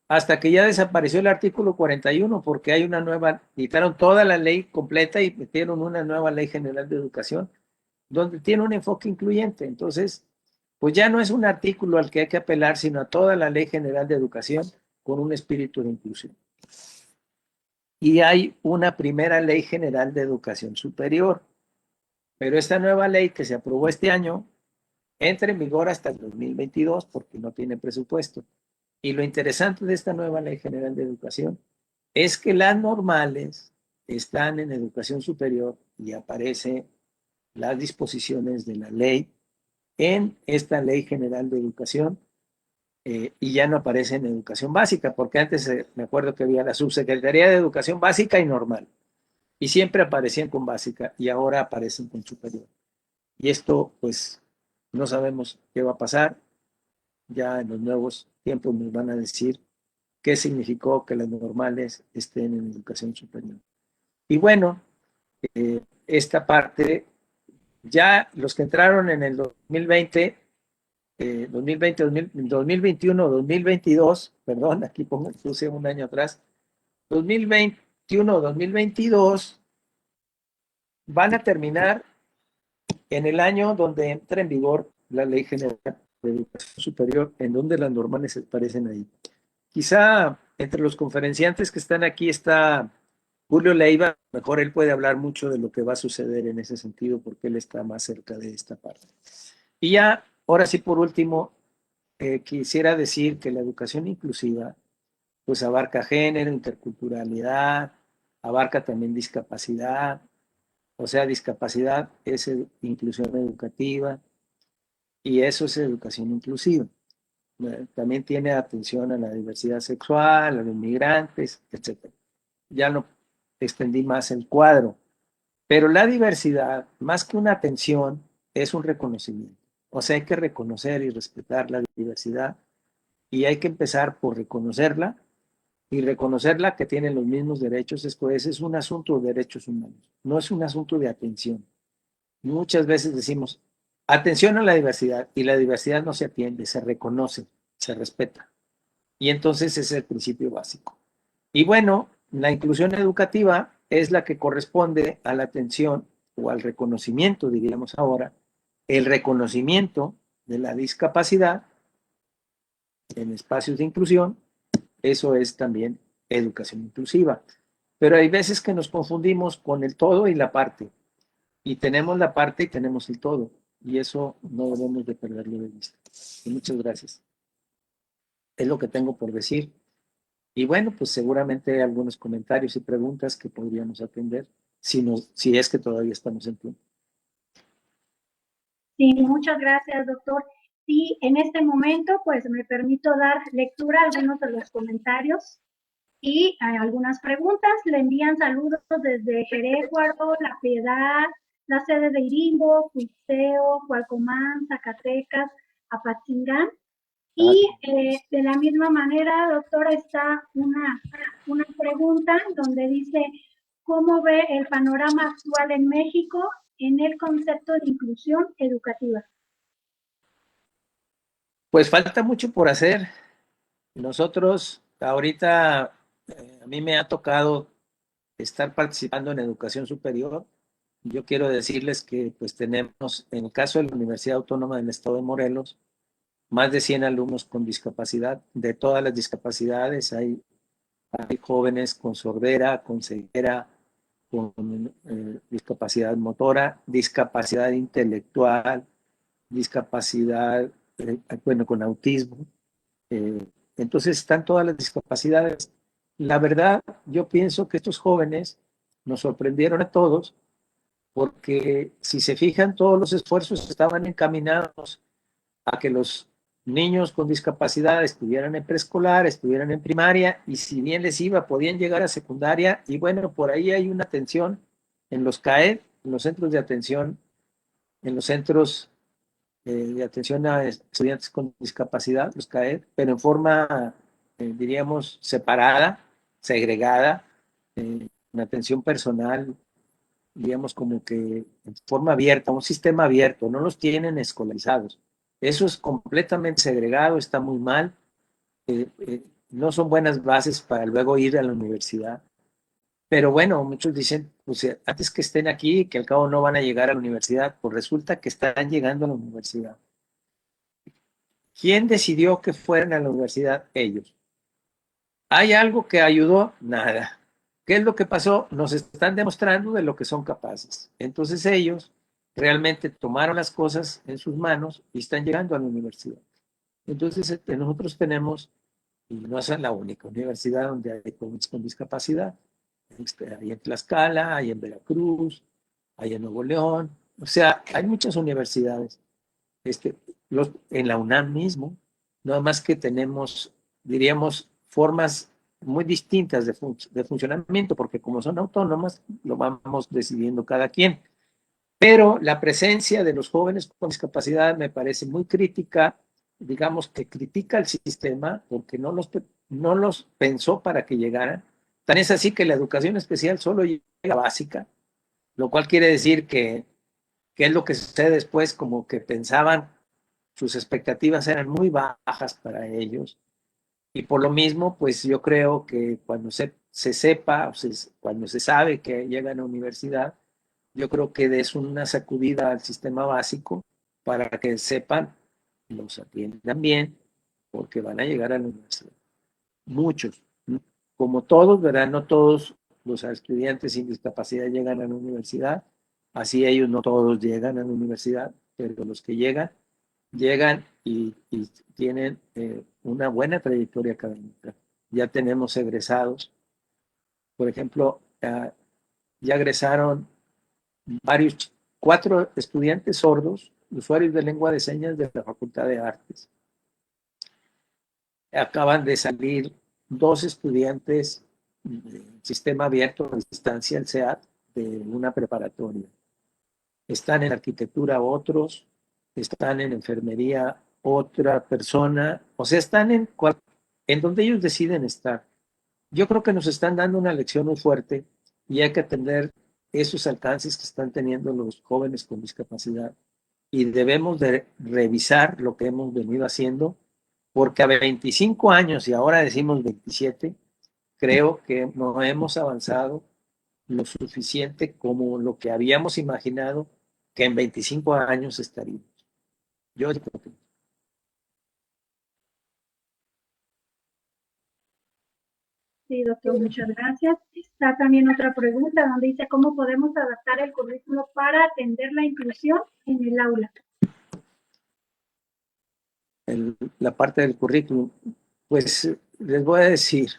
[SPEAKER 3] hasta que ya desapareció el artículo 41, porque hay una nueva, quitaron toda la ley completa y metieron una nueva Ley General de Educación, donde tiene un enfoque incluyente. Entonces, pues ya no es un artículo al que hay que apelar, sino a toda la Ley General de Educación con un espíritu de inclusión. Y hay una primera Ley General de Educación Superior, pero esta nueva ley que se aprobó este año entra en vigor hasta el 2022 porque no tiene presupuesto. Y lo interesante de esta nueva Ley General de Educación es que las normales están en educación superior y aparecen las disposiciones de la ley en esta Ley General de Educación y ya no aparece en Educación Básica, porque antes me acuerdo que había la Subsecretaría de Educación Básica y Normal, y siempre aparecían con Básica y ahora aparecen con Superior. Y esto, pues, no sabemos qué va a pasar. Ya en los nuevos tiempos nos van a decir qué significó que las normales estén en educación superior. Y bueno, esta parte, ya los que entraron en el 2020, 2021, 2022, perdón, aquí puse un año atrás, 2021, 2022, van a terminar en el año donde entra en vigor la Ley General de Educación Superior, en donde las normales aparecen ahí. Quizá entre los conferenciantes que están aquí está Julio Leiva, mejor él puede hablar mucho de lo que va a suceder en ese sentido porque él está más cerca de esta parte. Y ya, ahora sí, por último, quisiera decir que la educación inclusiva pues abarca género, interculturalidad, abarca también discapacidad, o sea, discapacidad es inclusión educativa y eso es educación inclusiva. También tiene atención a la diversidad sexual, a los migrantes, etc. Ya no extendí más el cuadro, pero la diversidad, más que una atención, es un reconocimiento. O sea, hay que reconocer y respetar la diversidad y hay que empezar por reconocerla y reconocerla que tiene los mismos derechos. Esto es un asunto de derechos humanos, no es un asunto de atención. Muchas veces decimos, atención a la diversidad, y la diversidad no se atiende, se reconoce, se respeta. Y entonces es el principio básico. Y bueno, la inclusión educativa es la que corresponde a la atención o al reconocimiento, diríamos ahora, el reconocimiento de la discapacidad en espacios de inclusión, eso es también educación inclusiva. Pero hay veces que nos confundimos con el todo y la parte. Y tenemos la parte y tenemos el todo. Y eso no debemos de perderlo de vista. Y muchas gracias. Es lo que tengo por decir. Y bueno, pues seguramente hay algunos comentarios y preguntas que podríamos atender si es que todavía estamos en tiempo.
[SPEAKER 1] Sí, muchas gracias, doctor. Sí, en este momento, pues me permito dar lectura a algunos de los comentarios y algunas preguntas. Le envían saludos desde Jerecuaro, La Piedad, la sede de Irimbo, Cuisteo, Cualcomán, Zacatecas, Apatzingán. Y de la misma manera, doctora, está una pregunta donde dice, ¿cómo ve el panorama actual en México en el concepto de inclusión educativa?
[SPEAKER 3] Pues falta mucho por hacer. Nosotros ahorita, a mí me ha tocado estar participando en educación superior. Yo quiero decirles que pues tenemos, en el caso de la Universidad Autónoma del Estado de Morelos, más de 100 alumnos con discapacidad, de todas las discapacidades. Hay jóvenes con sordera, con ceguera, con discapacidad motora, discapacidad intelectual, discapacidad, bueno, con autismo. Eh, entonces están todas las discapacidades. La verdad, yo pienso que estos jóvenes nos sorprendieron a todos porque si se fijan, todos los esfuerzos estaban encaminados a que los niños con discapacidad estuvieran en preescolar, estuvieran en primaria y si bien les iba, podían llegar a secundaria y bueno, por ahí hay una atención en los CAED, en los centros de atención, en los centros de atención a estudiantes con discapacidad, los CAED, pero en forma, diríamos, separada, segregada, una atención personal, digamos como que en forma abierta, un sistema abierto, no los tienen escolarizados. Eso es completamente segregado, está muy mal, no son buenas bases para luego ir a la universidad. Pero bueno, muchos dicen, pues antes que estén aquí, que al cabo no van a llegar a la universidad, pues resulta que están llegando a la universidad. ¿Quién decidió que fueran a la universidad? Ellos. ¿Hay algo que ayudó? Nada. ¿Qué es lo que pasó? Nos están demostrando de lo que son capaces. Entonces ellos realmente tomaron las cosas en sus manos y están llegando a la universidad. Entonces nosotros tenemos, y no es la única universidad donde hay jóvenes con discapacidad, hay en Tlaxcala, hay en Veracruz, hay en Nuevo León, o sea, hay muchas universidades. en la UNAM mismo, nada más que tenemos, diríamos, formas muy distintas de funcionamiento, porque como son autónomas, lo vamos decidiendo cada quien. Pero la presencia de los jóvenes con discapacidad me parece muy crítica, digamos que critica el sistema porque no los pensó para que llegaran. Tan es así que la educación especial solo llega básica, lo cual quiere decir que es lo que sucede después, como que pensaban, sus expectativas eran muy bajas para ellos. Y por lo mismo, pues yo creo que cuando se sepa, cuando se sabe que llegan a la universidad, yo creo que es una sacudida al sistema básico para que sepan, los atiendan bien, porque van a llegar a la universidad. Muchos, como todos, ¿verdad? No todos los estudiantes sin discapacidad llegan a la universidad, así ellos no todos llegan a la universidad, pero los que llegan y tienen una buena trayectoria académica. Ya tenemos egresados, por ejemplo, ya egresaron 4 estudiantes sordos, usuarios de lengua de señas de la Facultad de Artes. Acaban de salir 2 estudiantes del sistema abierto a distancia, el SEAD, de una preparatoria. Están en arquitectura otros, están en enfermería otra persona, o sea, están en donde ellos deciden estar. Yo creo que nos están dando una lección muy fuerte y hay que atender esos alcances que están teniendo los jóvenes con discapacidad y debemos de revisar lo que hemos venido haciendo, porque a 25 años y ahora decimos 27, creo que no hemos avanzado lo suficiente como lo que habíamos imaginado que en 25 años estaríamos. Yo creo que
[SPEAKER 1] Sí, doctor, muchas gracias. Está también otra pregunta donde dice cómo podemos adaptar el currículo para atender la inclusión en el aula.
[SPEAKER 3] la parte del currículum, pues les voy a decir,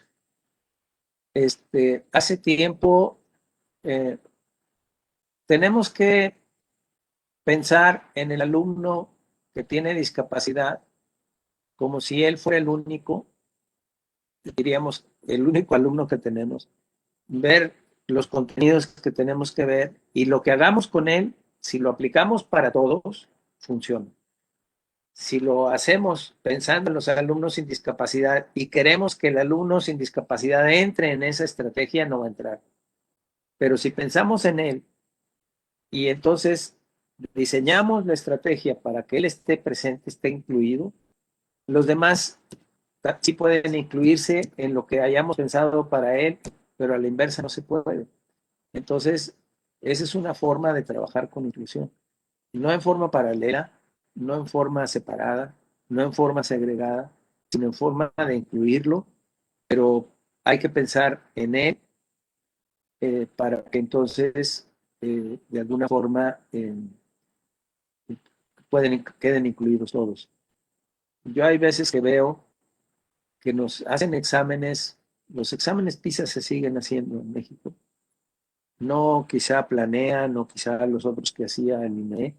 [SPEAKER 3] hace tiempo tenemos que pensar en el alumno que tiene discapacidad como si él fuera el único, diríamos, el único alumno que tenemos, ver los contenidos que tenemos que ver y lo que hagamos con él, si lo aplicamos para todos, funciona. Si lo hacemos pensando en los alumnos sin discapacidad y queremos que el alumno sin discapacidad entre en esa estrategia, no va a entrar. Pero si pensamos en él y entonces diseñamos la estrategia para que él esté presente, esté incluido, los demás sí pueden incluirse en lo que hayamos pensado para él, pero a la inversa no se puede. Entonces, esa es una forma de trabajar con inclusión. No en forma paralela, no en forma separada, no en forma segregada, sino en forma de incluirlo, pero hay que pensar en él para que entonces, de alguna forma, queden incluidos todos. Yo hay veces que veo que nos hacen exámenes, los exámenes PISA se siguen haciendo en México. No quizá Planea, no quizá los otros que hacía el INEE,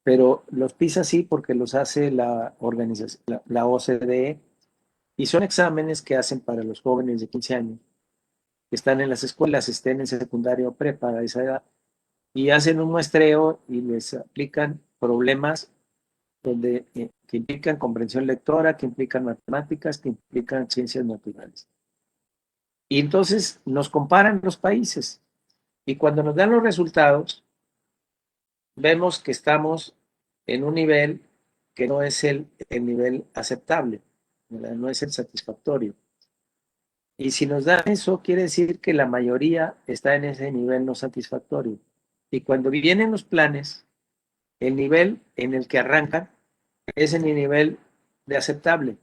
[SPEAKER 3] pero los PISA sí porque los hace la organización, la OCDE, y son exámenes que hacen para los jóvenes de 15 años, que están en las escuelas, estén en secundaria o prepa a esa edad, y hacen un muestreo y les aplican problemas que implican comprensión lectora, que implican matemáticas, que implican ciencias naturales. Y entonces nos comparan los países. Y cuando nos dan los resultados, vemos que estamos en un nivel que no es el nivel aceptable, ¿verdad? No es el satisfactorio. Y si nos dan eso, quiere decir que la mayoría está en ese nivel no satisfactorio. Y cuando vienen los planes, el nivel en el que arrancan es en el nivel de aceptable.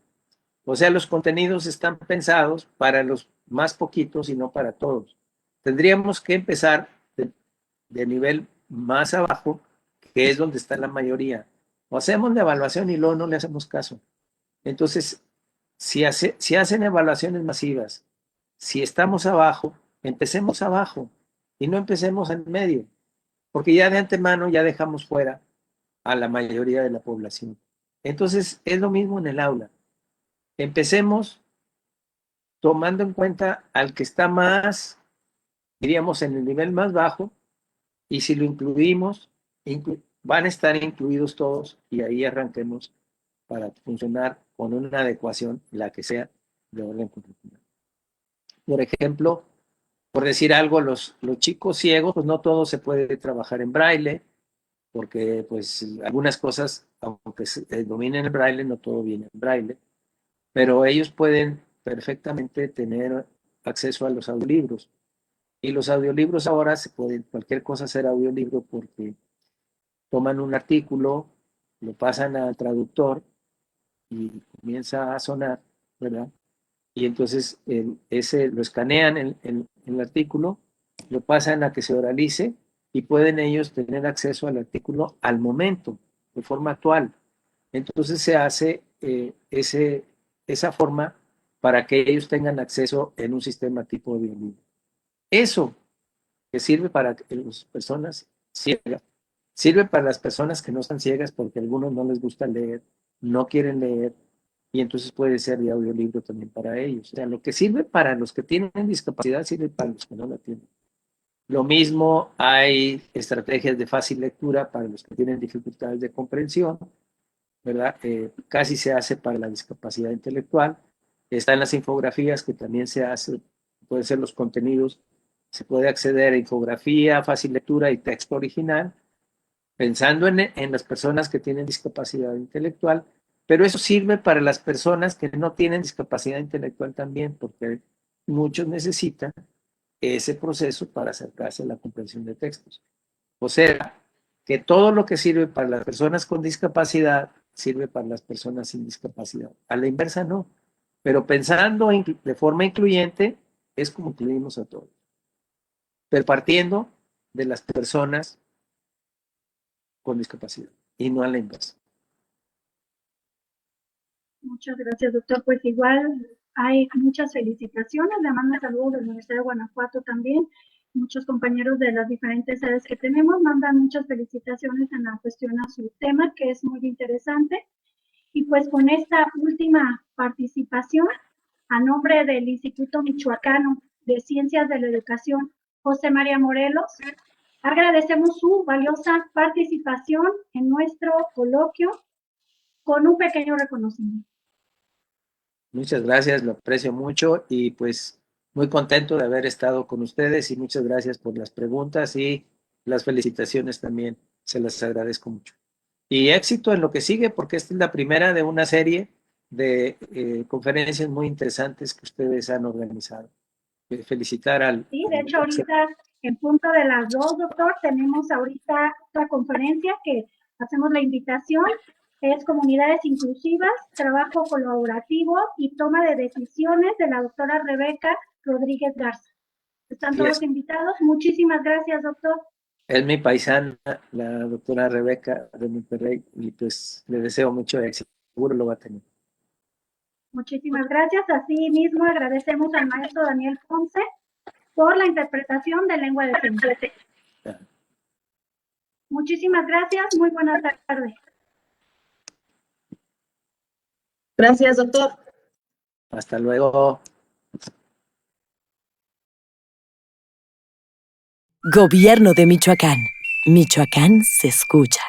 [SPEAKER 3] O sea, los contenidos están pensados para los más poquitos y no para todos. Tendríamos que empezar de nivel más abajo, que es donde está la mayoría. O hacemos la evaluación y luego no le hacemos caso. Entonces, si hacen evaluaciones masivas, si estamos abajo, empecemos abajo y no empecemos en medio, porque ya de antemano ya dejamos fuera a la mayoría de la población. Entonces, es lo mismo en el aula. Empecemos tomando en cuenta al que está más, diríamos, en el nivel más bajo, y si lo incluimos, van a estar incluidos todos, y ahí arranquemos para funcionar con una adecuación, la que sea, de orden curricular. Por ejemplo, por decir algo, los chicos ciegos, pues no todo se puede trabajar en braille, porque pues algunas cosas, aunque dominen el braille, no todo viene en braille, pero ellos pueden perfectamente tener acceso a los audiolibros. Y los audiolibros ahora se pueden, cualquier cosa ser audiolibro, porque toman un artículo, lo pasan al traductor y comienza a sonar, ¿verdad? Y entonces ese lo escanean en el artículo, lo pasan a que se oralice y pueden ellos tener acceso al artículo al momento, de forma actual. Entonces se hace esa forma para que ellos tengan acceso en un sistema tipo de audiolibro. Eso que sirve para las personas ciegas, sirve para las personas que no están ciegas porque a algunos no les gusta leer, no quieren leer, y entonces puede ser de audiolibro también para ellos. O sea, lo que sirve para los que tienen discapacidad sirve para los que no la tienen. Lo mismo, hay estrategias de fácil lectura para los que tienen dificultades de comprensión, ¿verdad? Casi se hace para la discapacidad intelectual. Están las infografías que también se hace, pueden ser los contenidos, se puede acceder a infografía, fácil lectura y texto original, pensando en las personas que tienen discapacidad intelectual, pero eso sirve para las personas que no tienen discapacidad intelectual también, porque muchos necesitan ese proceso para acercarse a la comprensión de textos. O sea, que todo lo que sirve para las personas con discapacidad sirve para las personas sin discapacidad. A la inversa no, pero pensando de forma incluyente es como incluimos a todos, pero partiendo de las personas con discapacidad y no a la inversa.
[SPEAKER 1] Muchas gracias, doctor. Pues igual hay muchas felicitaciones. Le mando saludos de la Universidad de Guanajuato también. Muchos compañeros de las diferentes sedes que tenemos mandan muchas felicitaciones en la cuestión a su tema, que es muy interesante. Y pues con esta última participación, a nombre del Instituto Michoacano de Ciencias de la Educación, José María Morelos, agradecemos su valiosa participación en nuestro coloquio con un pequeño reconocimiento.
[SPEAKER 3] Muchas gracias, lo aprecio mucho y pues muy contento de haber estado con ustedes y muchas gracias por las preguntas y las felicitaciones también, se las agradezco mucho. Y éxito en lo que sigue, porque esta es la primera de una serie de conferencias muy interesantes que ustedes han organizado. Felicitar al...
[SPEAKER 1] Sí, de hecho ahorita en punto de las 2, doctor, tenemos ahorita otra conferencia que hacemos la invitación, es Comunidades Inclusivas, Trabajo Colaborativo y Toma de Decisiones de la doctora Rebeca Rodríguez Garza. Están todos invitados. Muchísimas gracias, doctor.
[SPEAKER 3] Es mi paisana, la doctora Rebeca de Monterrey, y pues le deseo mucho éxito, seguro lo va a tener.
[SPEAKER 1] Muchísimas gracias. Así mismo agradecemos al maestro Daniel Ponce por la interpretación de lengua de señas. Muchísimas gracias. Muy buena tarde.
[SPEAKER 2] Gracias, doctor.
[SPEAKER 3] Hasta luego.
[SPEAKER 4] Gobierno de Michoacán. Michoacán se escucha.